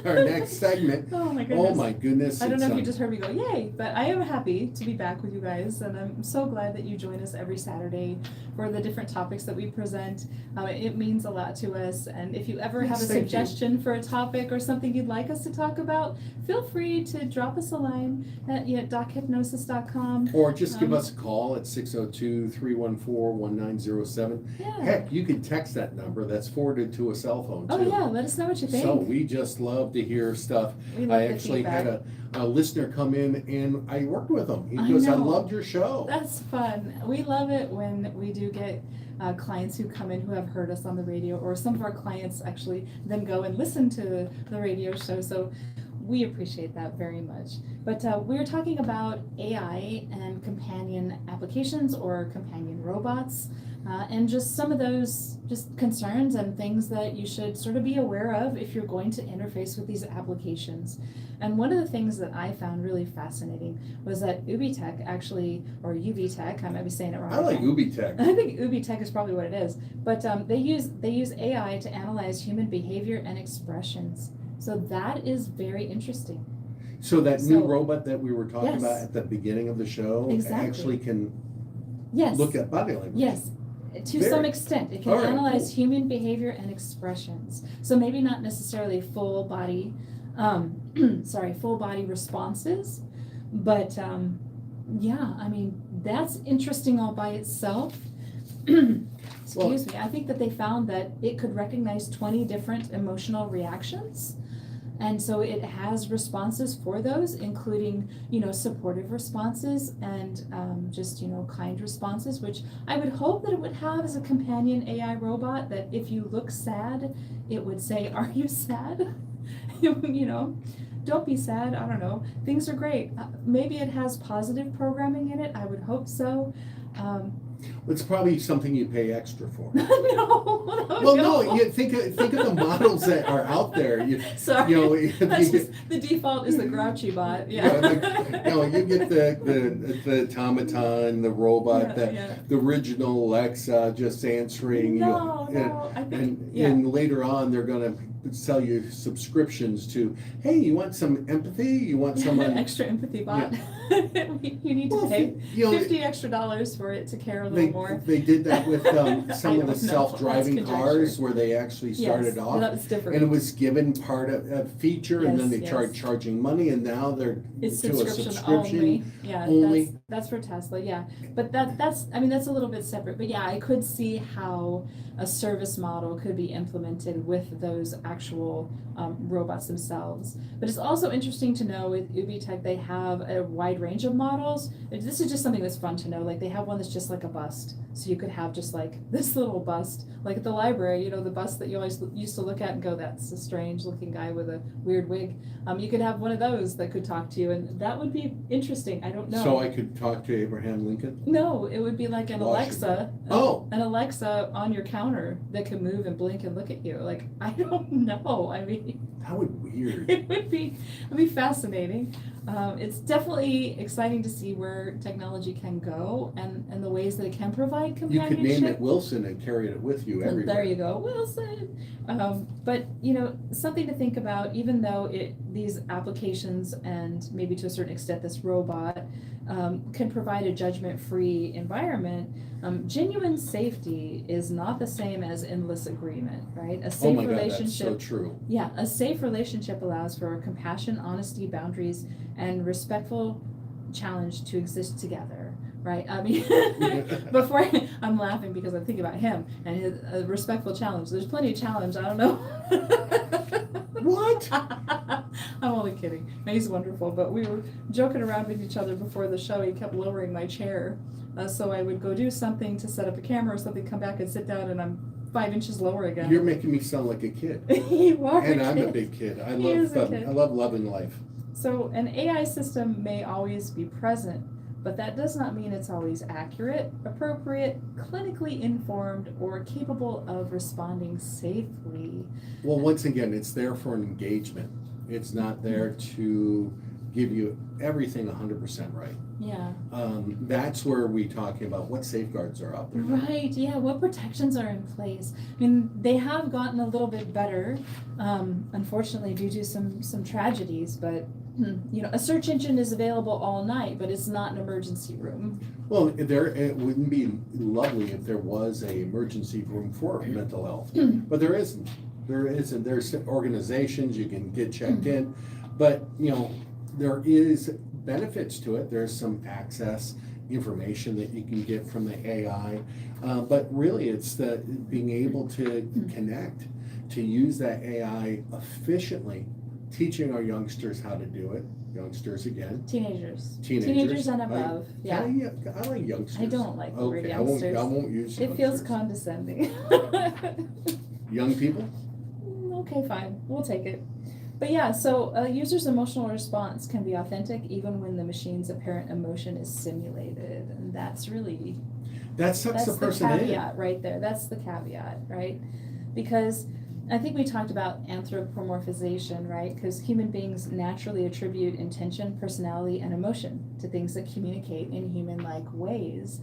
A: our next segment.
B: Oh my goodness.
A: Oh my goodness.
B: I don't know if you
A: it's,
B: just heard me go, yay, but I am happy to be back with you guys, and I'm so glad that you join us every Saturday for the different topics that we present. It means a lot to us, and if you ever have a
A: Thank you.
B: suggestion for a topic or something you'd like us to talk about, feel free to drop us a line at dochypnosis.com.
A: Or just give us a call at 602-314-1907.
B: Yeah.
A: Heck, you can text that number. That's forwarded to a cell phone too.
B: Oh yeah, let us know what you think.
A: So we just love to hear stuff.
B: We love
A: I
B: the
A: actually
B: feedback.
A: had a listener come in and I worked with him. He
B: I
A: goes, I
B: know.
A: loved your show.
B: That's fun. We love it when we do get clients who come in who have heard us on the radio, or some of our clients actually then go and listen to the radio show. So we appreciate that very much. But we're talking about AI and companion applications or companion robots, and just some of those just concerns and things that you should sort of be aware of if you're going to interface with these applications. And one of the things that I found really fascinating was that UbiTech actually, or UbiTech, I might be saying it wrong.
A: I like UbiTech.
B: I think UbiTech is probably what it is. But they use AI to analyze human behavior and expressions. So that is very interesting.
A: So that new robot that we were talking
B: Yes.
A: about at the beginning of the show
B: Exactly.
A: actually can
B: Yes.
A: look at body language.
B: Yes, to
A: Very-
B: some extent. It can
A: All right,
B: analyze
A: cool.
B: human behavior and expressions. So maybe not necessarily full body, full body responses, but yeah, I mean, that's interesting all by itself. Excuse me. I think that they found that it could recognize 20 different emotional reactions. And so it has responses for those, including, supportive responses and just, kind responses, which I would hope that it would have as a companion AI robot, that if you look sad, it would say, "Are you sad?" Don't be sad. I don't know. Things are great. Maybe it has positive programming in it. I would hope so.
A: It's probably something you pay extra for.
B: No.
A: Well, no, you think of the models that are out there.
B: Sorry. That's just, the default is the grouchy bot. Yeah.
A: You get the automaton, the robot, the original Alexa just answering.
B: No, I think,
A: and later on, they're going to sell you subscriptions to, hey, you want some empathy? You want someone
B: extra empathy bot? You need to pay $50 extra for it to care a little more.
A: They did that with some of the self-driving
B: That's
A: cars where they actually started off,
B: that was different.
A: and it was given part of a feature, and then they started charging money, and now they're
B: it's
A: to a subscription
B: only. Yeah,
A: only.
B: That's for Tesla. Yeah, but that's a little bit separate. But yeah, I could see how a service model could be implemented with those actual robots themselves. But it's also interesting to know with UbiTech they have a wide range of models. This is just something that's fun to know. Like they have one that's just like a bust. So you could have just like this little bust, like at the library, the bust that you always used to look at and go, "That's a strange looking guy with a weird wig." You could have one of those that could talk to you, and that would be interesting. I don't know.
A: So I could talk to Abraham Lincoln?
B: No, it would be like an Alexa.
A: Oh.
B: An Alexa on your counter that can move and blink and look at you. Like, I don't know. I mean,
A: that would be weird.
B: It would be fascinating. It's definitely exciting to see where technology can go and the ways that it can provide companionship.
A: You could name it Wilson and carry it with you everywhere.
B: There you go, Wilson. But something to think about. Even though these applications and maybe to a certain extent this robot can provide a judgment-free environment, genuine safety is not the same as endless agreement, right? A safe relationship.
A: That's so true.
B: Yeah, a safe relationship allows for compassion, honesty, boundaries, and respectful challenge to exist together, right? I mean, before I'm laughing because I'm thinking about him and his respectful challenge. There's plenty of challenge. I don't know.
A: What?
B: I'm only kidding. He's wonderful, but we were joking around with each other before the show. He kept lowering my chair, so I would go do something to set up a camera or something, come back and sit down, and I'm 5 inches lower again.
A: You're making me sound like a kid.
B: You are.
A: And I'm a big kid. I love loving life.
B: So an AI system may always be present, but that does not mean it's always accurate, appropriate, clinically informed, or capable of responding safely.
A: Well, once again, it's there for an engagement. It's not there to give you everything 100% right.
B: Yeah.
A: That's where we're talking about what safeguards are out there.
B: Right, yeah, what protections are in place? I mean, they have gotten a little bit better, unfortunately due to some tragedies, but a search engine is available all night, but it's not an emergency room.
A: Well, it wouldn't be lovely if there was a emergency room for mental health, but there isn't. There isn't. There's organizations you can get checked in, but there is benefits to it. There's some access information that you can get from the AI, but really it's the being able to connect, to use that AI efficiently, teaching our youngsters how to do it. Youngsters again.
B: Teenagers and above.
A: I like youngsters.
B: I don't like the word youngsters.
A: I won't use youngsters.
B: It feels condescending.
A: Young people?
B: Okay, fine. We'll take it. But yeah, so a user's emotional response can be authentic even when the machine's apparent emotion is simulated. And that's really...
A: That sucks the person in.
B: That's the caveat right there. That's the caveat, right? Because I think we talked about anthropomorphization, right? Because human beings naturally attribute intention, personality, and emotion to things that communicate in human-like ways.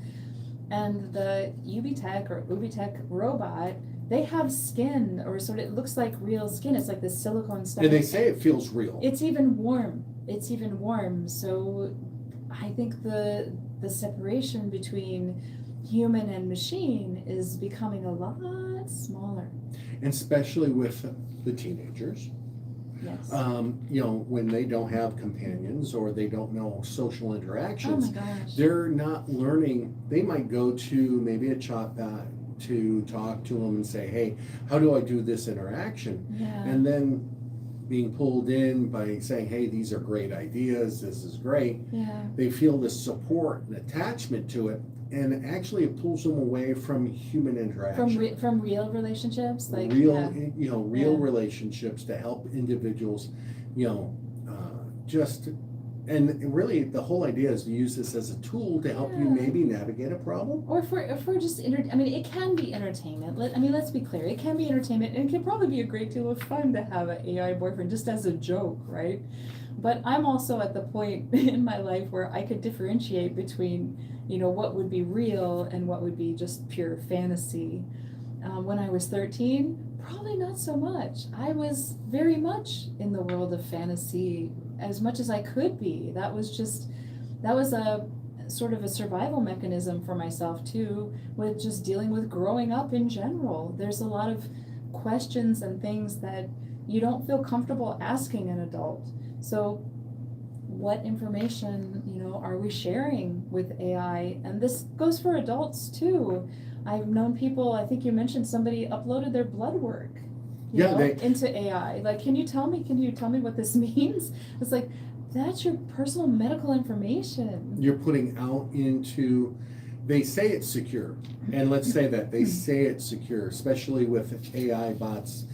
B: And the UbiTech or UbiTech robot, they have skin, or sort of, it looks like real skin. It's like this silicone stuff.
A: And they say it feels real.
B: It's even warm. So I think the the separation between human and machine is becoming a lot smaller.
A: And especially with the teenagers.
B: Yes.
A: When they don't have companions or they don't know social interactions,
B: Oh my gosh.
A: they're not learning. They might go to maybe a chatbot to talk to them and say, hey, how do I do this interaction?
B: Yeah.
A: And then being pulled in by saying, hey, these are great ideas, this is great.
B: Yeah.
A: They feel this support and attachment to it, and actually it pulls them away from human interaction.
B: From real relationships, like
A: real
B: yeah.
A: real
B: Yeah.
A: relationships to help individuals, just, and really the whole idea is to use this as a tool to help you
B: Yeah.
A: maybe navigate a problem.
B: Or if we're just I mean, it can be entertainment. Let's be clear. It can be entertainment, and it can probably be a great deal of fun to have an AI boyfriend just as a joke, right? But I'm also at the point in my life where I could differentiate between, what would be real and what would be just pure fantasy. When I was 13, probably not so much. I was very much in the world of fantasy as much as I could be. That was a sort of a survival mechanism for myself too, with just dealing with growing up in general. There's a lot of questions and things that you don't feel comfortable asking an adult. So what information, are we sharing with AI? And this goes for adults too. I've known people, I think you mentioned somebody uploaded their blood work into AI. Like, can you tell me what this means? It's like, that's your personal medical information.
A: You're putting out into, they say it's secure, and let's say that they say it's secure, especially with AI bots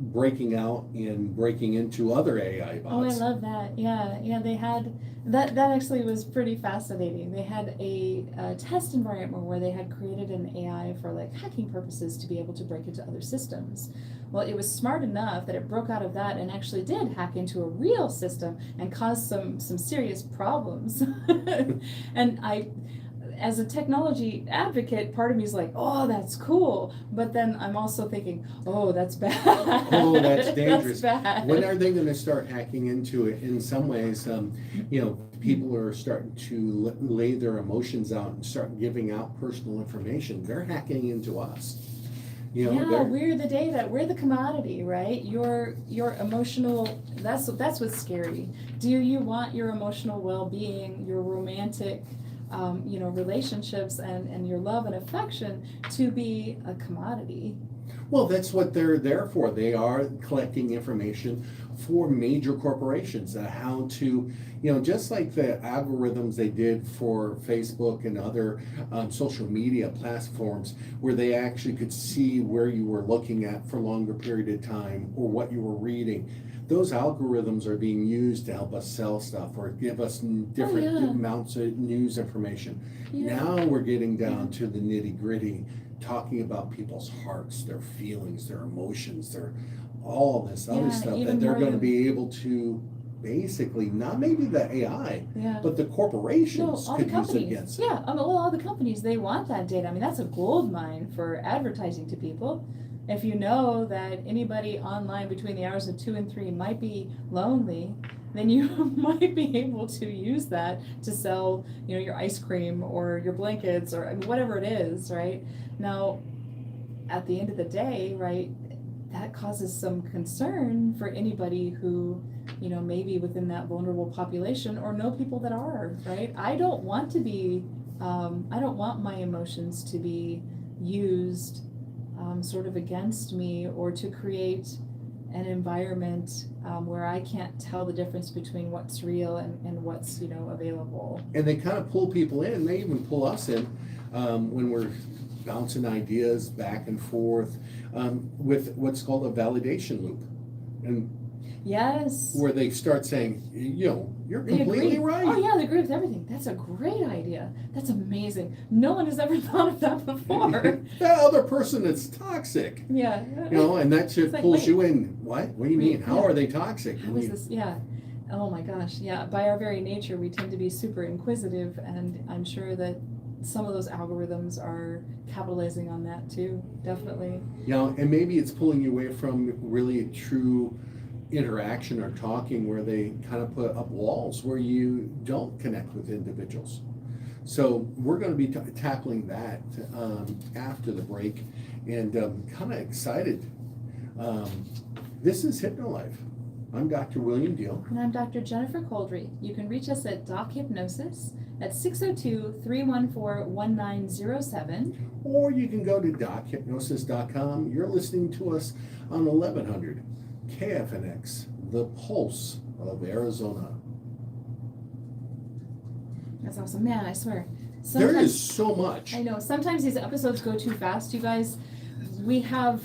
A: breaking out and breaking into other AI bots.
B: Oh, I love that. Yeah, they had that actually was pretty fascinating. They had a test environment where they had created an AI for like hacking purposes to be able to break into other systems. Well, it was smart enough that it broke out of that and actually did hack into a real system and caused some serious problems. And as a technology advocate, part of me is like, oh, that's cool. But then I'm also thinking, oh, that's bad.
A: Oh, that's dangerous.
B: That's bad.
A: When are they going to start hacking into it? In some ways, people are starting to lay their emotions out and start giving out personal information. They're hacking into us.
B: We're the data, we're the commodity, right? Your emotional, that's what's scary. Do you want your emotional well-being, your romantic relationships and your love and affection to be a commodity?
A: Well, that's what they're there for. They are collecting information for major corporations, how to, just like the algorithms they did for Facebook and other social media platforms, where they actually could see where you were looking at for a longer period of time or what you were reading. Those algorithms are being used to help us sell stuff or give us different amounts of news information. Yeah. Now we're getting down to the nitty-gritty, talking about people's hearts, their feelings, their emotions, their all this other stuff that they're going to be able to basically, not maybe the AI, but the corporations could use it against it.
B: Yeah, all the companies, they want that data. I mean, that's a gold mine for advertising to people. If you know that anybody online between the hours of 2 and 3 might be lonely, then you might be able to use that to sell, your ice cream or your blankets or whatever it is, right? Now, at the end of the day, right, that causes some concern for anybody who, maybe within that vulnerable population or know people that are, right? I don't want my emotions to be used sort of against me or to create an environment where I can't tell the difference between what's real and what's available.
A: And they kind of pull people in. They even pull us in when we're bouncing ideas back and forth with what's called a validation loop. And
B: yes,
A: where they start saying, you're completely right.
B: Oh yeah, they agree with everything. That's a great idea. That's amazing. No one has ever thought of that before.
A: That other person is toxic.
B: Yeah.
A: And that shit pulls you in. What do you mean? How are they toxic?
B: How is this? Yeah. Oh my gosh. Yeah. By our very nature, we tend to be super inquisitive, and I'm sure that some of those algorithms are capitalizing on that too. Definitely.
A: And maybe it's pulling you away from really a true interaction or talking, where they kind of put up walls where you don't connect with individuals. So we're going to be tackling that after the break, and kind of excited. This is Hypno Life. I'm Dr. William Deal.
B: And I'm Dr. Jennifer Coldry. You can reach us at Doc Hypnosis at 602-314-1907.
A: Or you can go to dochypnosis.com. You're listening to us on 1100 KFNX, the pulse of Arizona.
B: That's awesome. Man, I swear.
A: There is so much.
B: I know. Sometimes these episodes go too fast, you guys. We have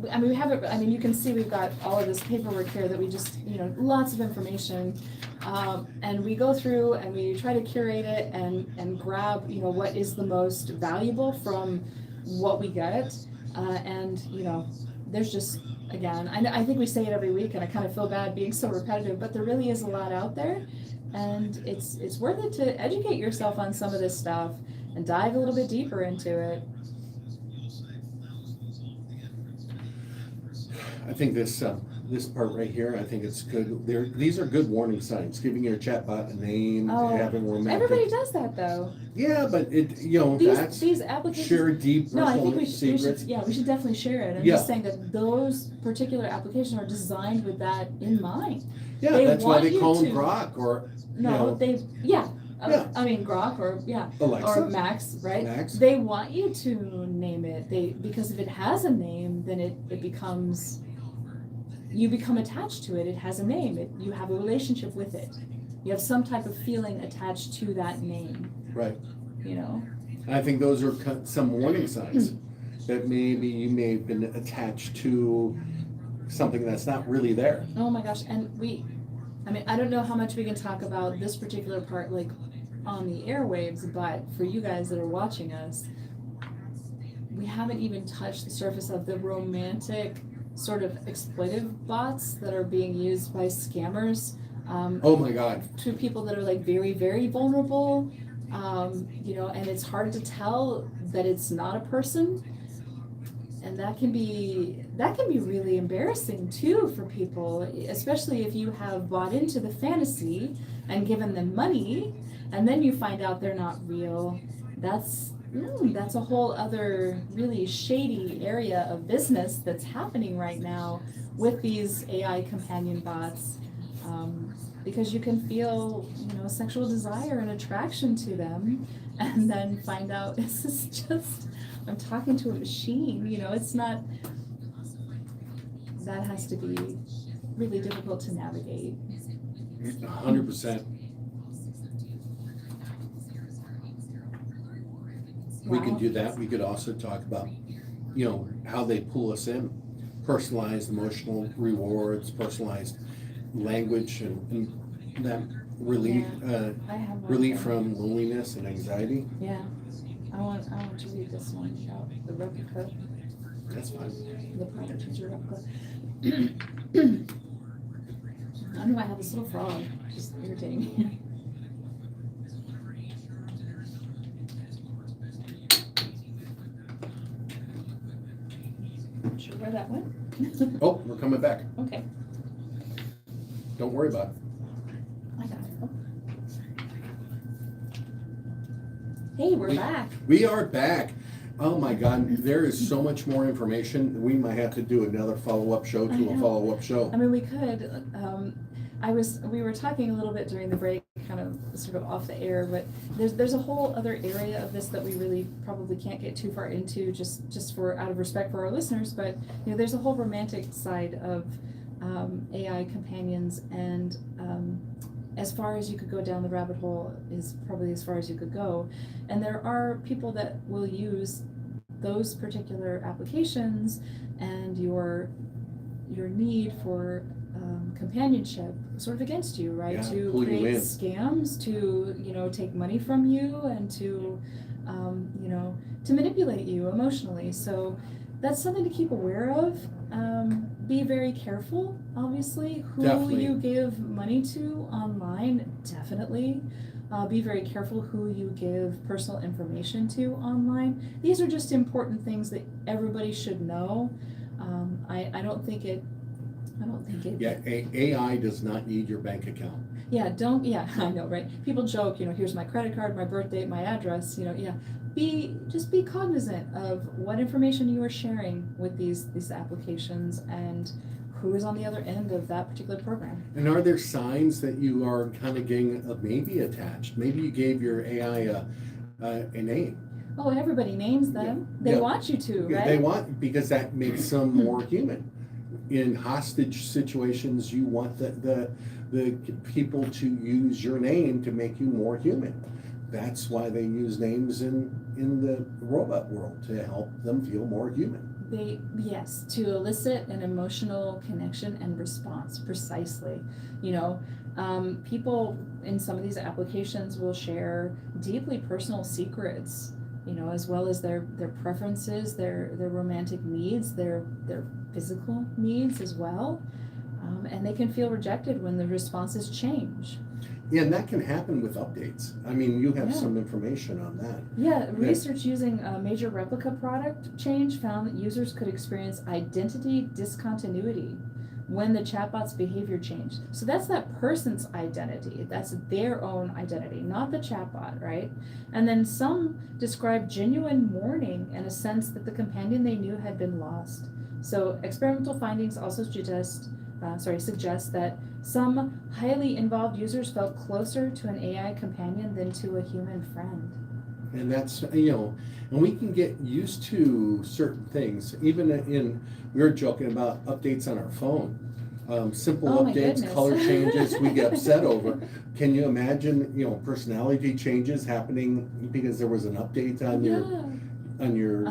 B: it. You can see we've got all of this paperwork here that we just, lots of information. And we go through and we try to curate it and grab, what is the most valuable from what we get. There's just, again, I think we say it every week and I kind of feel bad being so repetitive, but there really is a lot out there. And it's worth it to educate yourself on some of this stuff and dive a little bit deeper into it.
A: I think this part right here, I think it's good. These are good warning signs. Giving your chatbot a name, having romantic.
B: Everybody does that though.
A: Yeah, but that's
B: these applications.
A: Share deep personal
B: I think we
A: secrets.
B: should definitely share it. I'm just saying that those particular applications are designed with that in mind.
A: Yeah, that's why they call them Grok or.
B: Grok or
A: Alexa?
B: or Max, right?
A: Max.
B: They want you to name it. Because if it has a name, then it becomes. You become attached to it. It has a name. You have a relationship with it. You have some type of feeling attached to that name.
A: Right.
B: I
A: think those are some warning signs that maybe you may have been attached to something that's not really there.
B: Oh my gosh. And I don't know how much we can talk about this particular part, like on the airwaves, but for you guys that are watching us, we haven't even touched the surface of the romantic sort of exploitive bots that are being used by scammers.
A: Oh my God.
B: To people that are like very, very vulnerable, and it's hard to tell that it's not a person. And that can be really embarrassing too for people, especially if you have bought into the fantasy and given them money, and then you find out they're not real. That's a whole other really shady area of business that's happening right now with these AI companion bots, because you can feel, sexual desire and attraction to them, and then find out this is just, I'm talking to a machine. It's not. That has to be really difficult to navigate.
A: 100%. We can do that. We could also talk about, how they pull us in. Personalized emotional rewards, personalized language, and that relief from loneliness and anxiety.
B: Yeah. I want to read this one about the replica.
A: That's fine.
B: The product teacher replica. I know I have this little frog, just irritating me. Sure where that went?
A: Oh, we're coming back.
B: Okay.
A: Don't worry about it.
B: I got it. Oh. Hey, we're back.
A: We are back. Oh my God, there is so much more information. We might have to do another follow-up show to a follow-up show.
B: We could. We were talking a little bit during the break, kind of sort of off the air, but there's a whole other area of this that we really probably can't get too far into, just for out of respect for our listeners. But there's a whole romantic side of AI companions, and as far as you could go down the rabbit hole is probably as far as you could go. And there are people that will use those particular applications and your need for companionship sort of against you, right?
A: Yeah,
B: to create scams, to take money from you, and to to manipulate you emotionally. So that's something to keep aware of. Be very careful, obviously, who you give money to online. Definitely. Be very careful who you give personal information to online. These are just important things that everybody should know. I don't think I don't think it.
A: Yeah, AI does not need your bank account.
B: Yeah, I know, right? People joke, here's my credit card, my birth date, my address, yeah. Just be cognizant of what information you are sharing with these applications and who is on the other end of that particular program.
A: And are there signs that you are kind of getting maybe attached? Maybe you gave your AI a name.
B: Oh, everybody names them. They want you to, right?
A: They want, because that makes them more human. In hostage situations, you want the people to use your name to make you more human. That's why they use names in the robot world, to help them feel more human.
B: Yes, to elicit an emotional connection and response, precisely. People in some of these applications will share deeply personal secrets, as well as their preferences, their romantic needs, their physical needs as well. And they can feel rejected when the responses change.
A: Yeah, and that can happen with updates. I mean, you have some information on that.
B: Yeah, research using a major replica product change found that users could experience identity discontinuity when the chatbot's behavior changed. So that's that person's identity. That's their own identity, not the chatbot, right? And then some describe genuine mourning and a sense that the companion they knew had been lost. So experimental findings also suggest that some highly involved users felt closer to an AI companion than to a human friend.
A: And that's, and we can get used to certain things. Even we were joking about updates on our phone. Simple updates, color changes, we get upset over. Can you imagine, personality changes happening because there was an update on your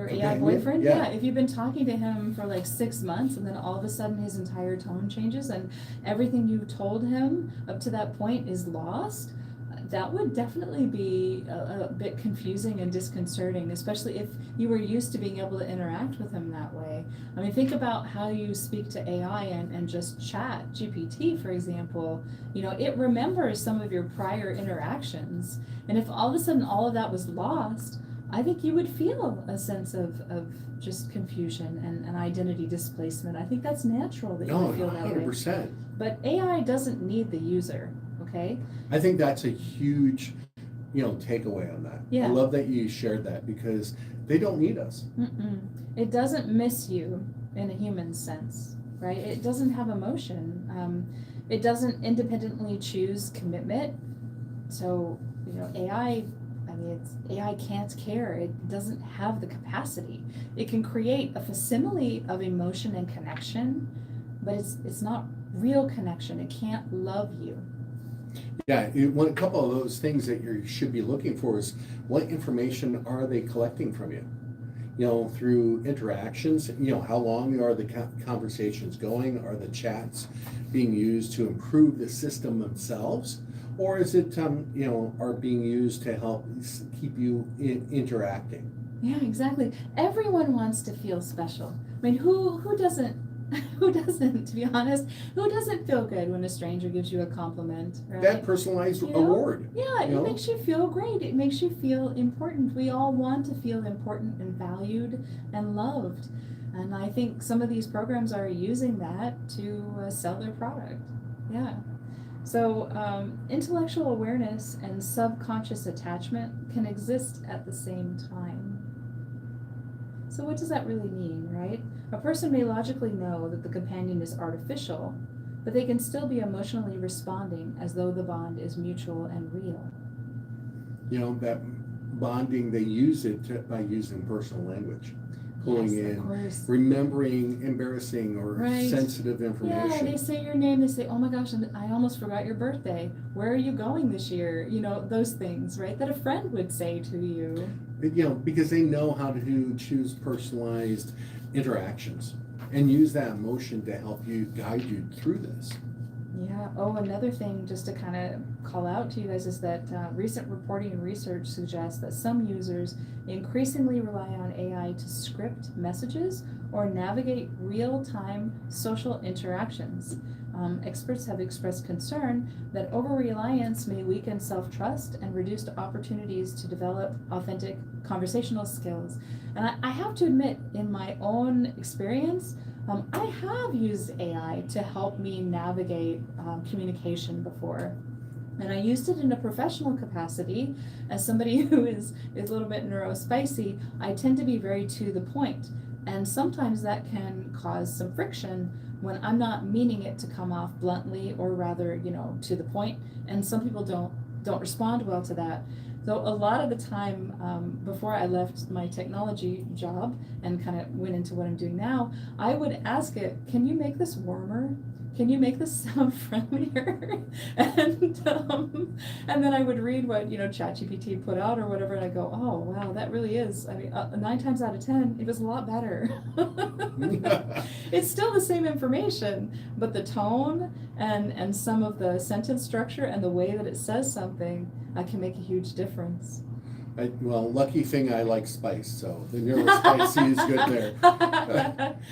B: AI boyfriend? Yeah, if you've been talking to him for like 6 months and then all of a sudden his entire tone changes and everything you told him up to that point is lost, that would definitely be a bit confusing and disconcerting, especially if you were used to being able to interact with him that way. I mean, think about how you speak to AI and just chat. GPT, for example, it remembers some of your prior interactions. And if all of a sudden all of that was lost, I think you would feel a sense of just confusion and identity displacement. I think that's natural that you would feel that
A: 100%.
B: way. But AI doesn't need the user, okay?
A: I think that's a huge, takeaway on that.
B: Yeah.
A: I love that you shared that, because they don't need us.
B: It doesn't miss you in a human sense, right? It doesn't have emotion. It doesn't independently choose commitment. So, AI can't care. It doesn't have the capacity. It can create a facsimile of emotion and connection, but it's not real connection. It can't love you.
A: Yeah, a couple of those things that you should be looking for is, what information are they collecting from you? Through interactions, how long are the conversations going? Are the chats being used to improve the system themselves? Or is it, are being used to help keep you interacting?
B: Yeah, exactly. Everyone wants to feel special. I mean, who doesn't, to be honest, who doesn't feel good when a stranger gives you a compliment, right?
A: That personalized award.
B: Yeah, it makes you feel great. It makes you feel important. We all want to feel important and valued and loved. And I think some of these programs are using that to sell their product. Yeah. So intellectual awareness and subconscious attachment can exist at the same time. So what does that really mean, right? A person may logically know that the companion is artificial, but they can still be emotionally responding as though the bond is mutual and real.
A: That bonding, they use it by using personal language. Pulling in, remembering embarrassing or sensitive information.
B: Yeah, they say your name, they say, oh my gosh, I almost forgot your birthday. Where are you going this year? Those things, right? That a friend would say to you.
A: Because they know how to choose personalized interactions and use that emotion to help you, guide you through this.
B: Yeah. Oh, another thing just to kind of call out to you guys is that recent reporting and research suggests that some users increasingly rely on AI to script messages or navigate real-time social interactions. Experts have expressed concern that over-reliance may weaken self-trust and reduce opportunities to develop authentic conversational skills. And I have to admit, in my own experience, I have used AI to help me navigate communication before. And I used it in a professional capacity. As somebody who is a little bit neurospicy, I tend to be very to the point. And sometimes that can cause some friction when I'm not meaning it to come off bluntly, or rather, to the point. And some people don't respond well to that. So a lot of the time, before I left my technology job and kind of went into what I'm doing now, I would ask it, can you make this warmer? Can you make this sound friendlier? And then I would read what, ChatGPT put out or whatever, and I go, oh, wow, that really is. I mean, 9 times out of 10, it was a lot better. It's still the same information, but the tone and some of the sentence structure and the way that it says something can make a huge difference.
A: Well, lucky thing I like spice, so the neurospicy is good there.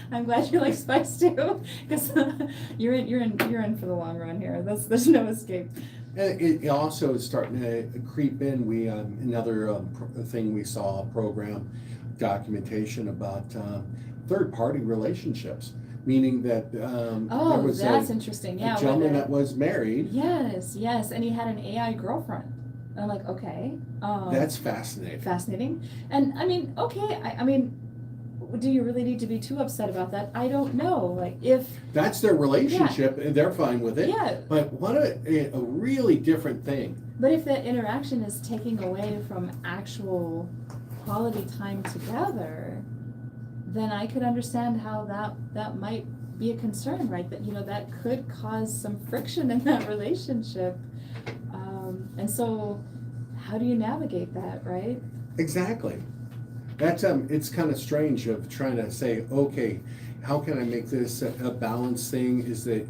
B: I'm glad you like spice too, because you're in for the long run here. There's no escape.
A: And it also is starting to creep in. We another thing we saw, a program documentation about third-party relationships, meaning that there was
B: that's interesting. Yeah,
A: a gentleman that was married.
B: Yes, and he had an AI girlfriend. And I'm like, okay.
A: That's fascinating.
B: Fascinating. And I mean, okay, I mean, do you really need to be too upset about that? I don't know. Like, if
A: that's their relationship, and they're fine with it.
B: Yeah.
A: But what a really different thing.
B: But if that interaction is taking away from actual quality time together, then I could understand how that might be a concern, right? That that could cause some friction in that relationship. And so, how do you navigate that, right?
A: Exactly. That's it's kind of strange of trying to say, okay, how can I make this a balanced thing? Is that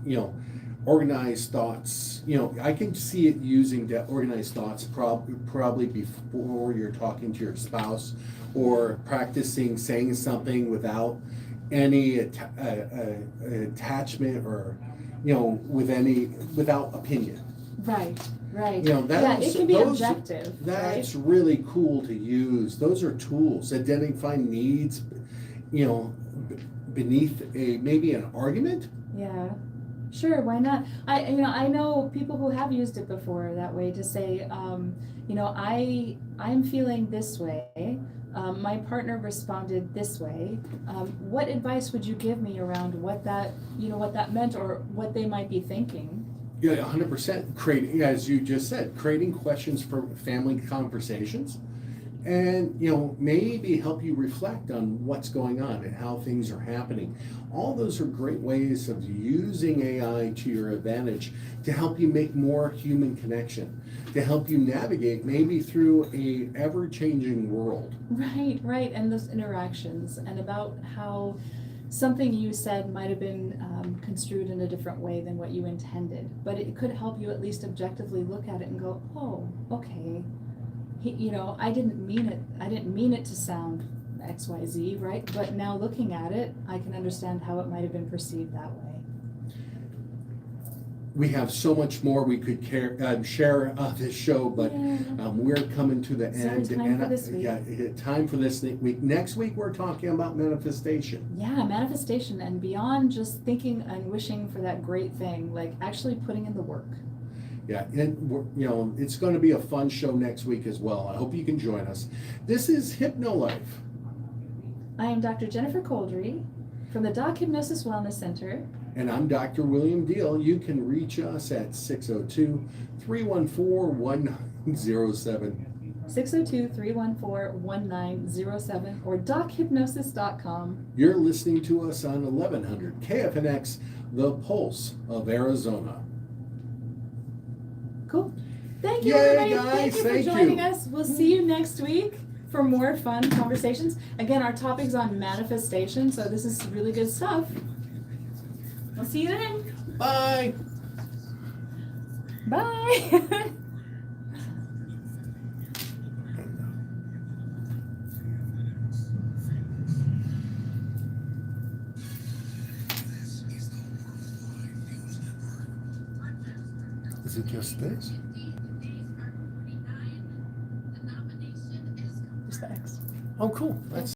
A: organized thoughts? I can see it using the organized thoughts probably before you're talking to your spouse, or practicing saying something without any attachment, or without opinion.
B: Right.
A: It
B: can be objective.
A: That's really cool to use. Those are tools. Identifying needs, beneath maybe an argument.
B: Yeah, sure. Why not? I know people who have used it before that way, to say, I'm feeling this way. My partner responded this way. What advice would you give me around what that meant, or what they might be thinking?
A: Yeah, 100%. Creating, as you just said, creating questions for family conversations, and maybe help you reflect on what's going on and how things are happening. All those are great ways of using AI to your advantage to help you make more human connection, to help you navigate maybe through a ever-changing world.
B: Right, and those interactions, and about how something you said might have been construed in a different way than what you intended, but it could help you at least objectively look at it and go, oh, okay, I didn't mean it to sound XYZ, right? But now looking at it, I can understand how it might have been perceived that way.
A: We have so much more we could share this show, but we're coming to the end.
B: Time for this week.
A: Yeah, time for this week. Next week we're talking about manifestation.
B: Yeah, manifestation, and beyond just thinking and wishing for that great thing, like actually putting in the work.
A: Yeah, and it's going to be a fun show next week as well. I hope you can join us. This is Hypno Life.
B: I am Dr. Jennifer Coldry from the Doc Hypnosis Wellness Center.
A: And I'm Dr. William Deal. You can reach us at 602-314-1907.
B: 602-314-1907 or dochypnosis.com.
A: You're listening to us on 1100 KFNX, the Pulse of Arizona.
B: Cool. Thank you,
A: Yay,
B: everybody.
A: guys.
B: Thank you for joining us. We'll see you next week for more fun conversations. Again, our topic's on manifestation, so this is really good stuff. We'll see you then.
A: Bye.
B: Bye.
A: Is it just this?
B: Just the X.
A: Oh, cool. That's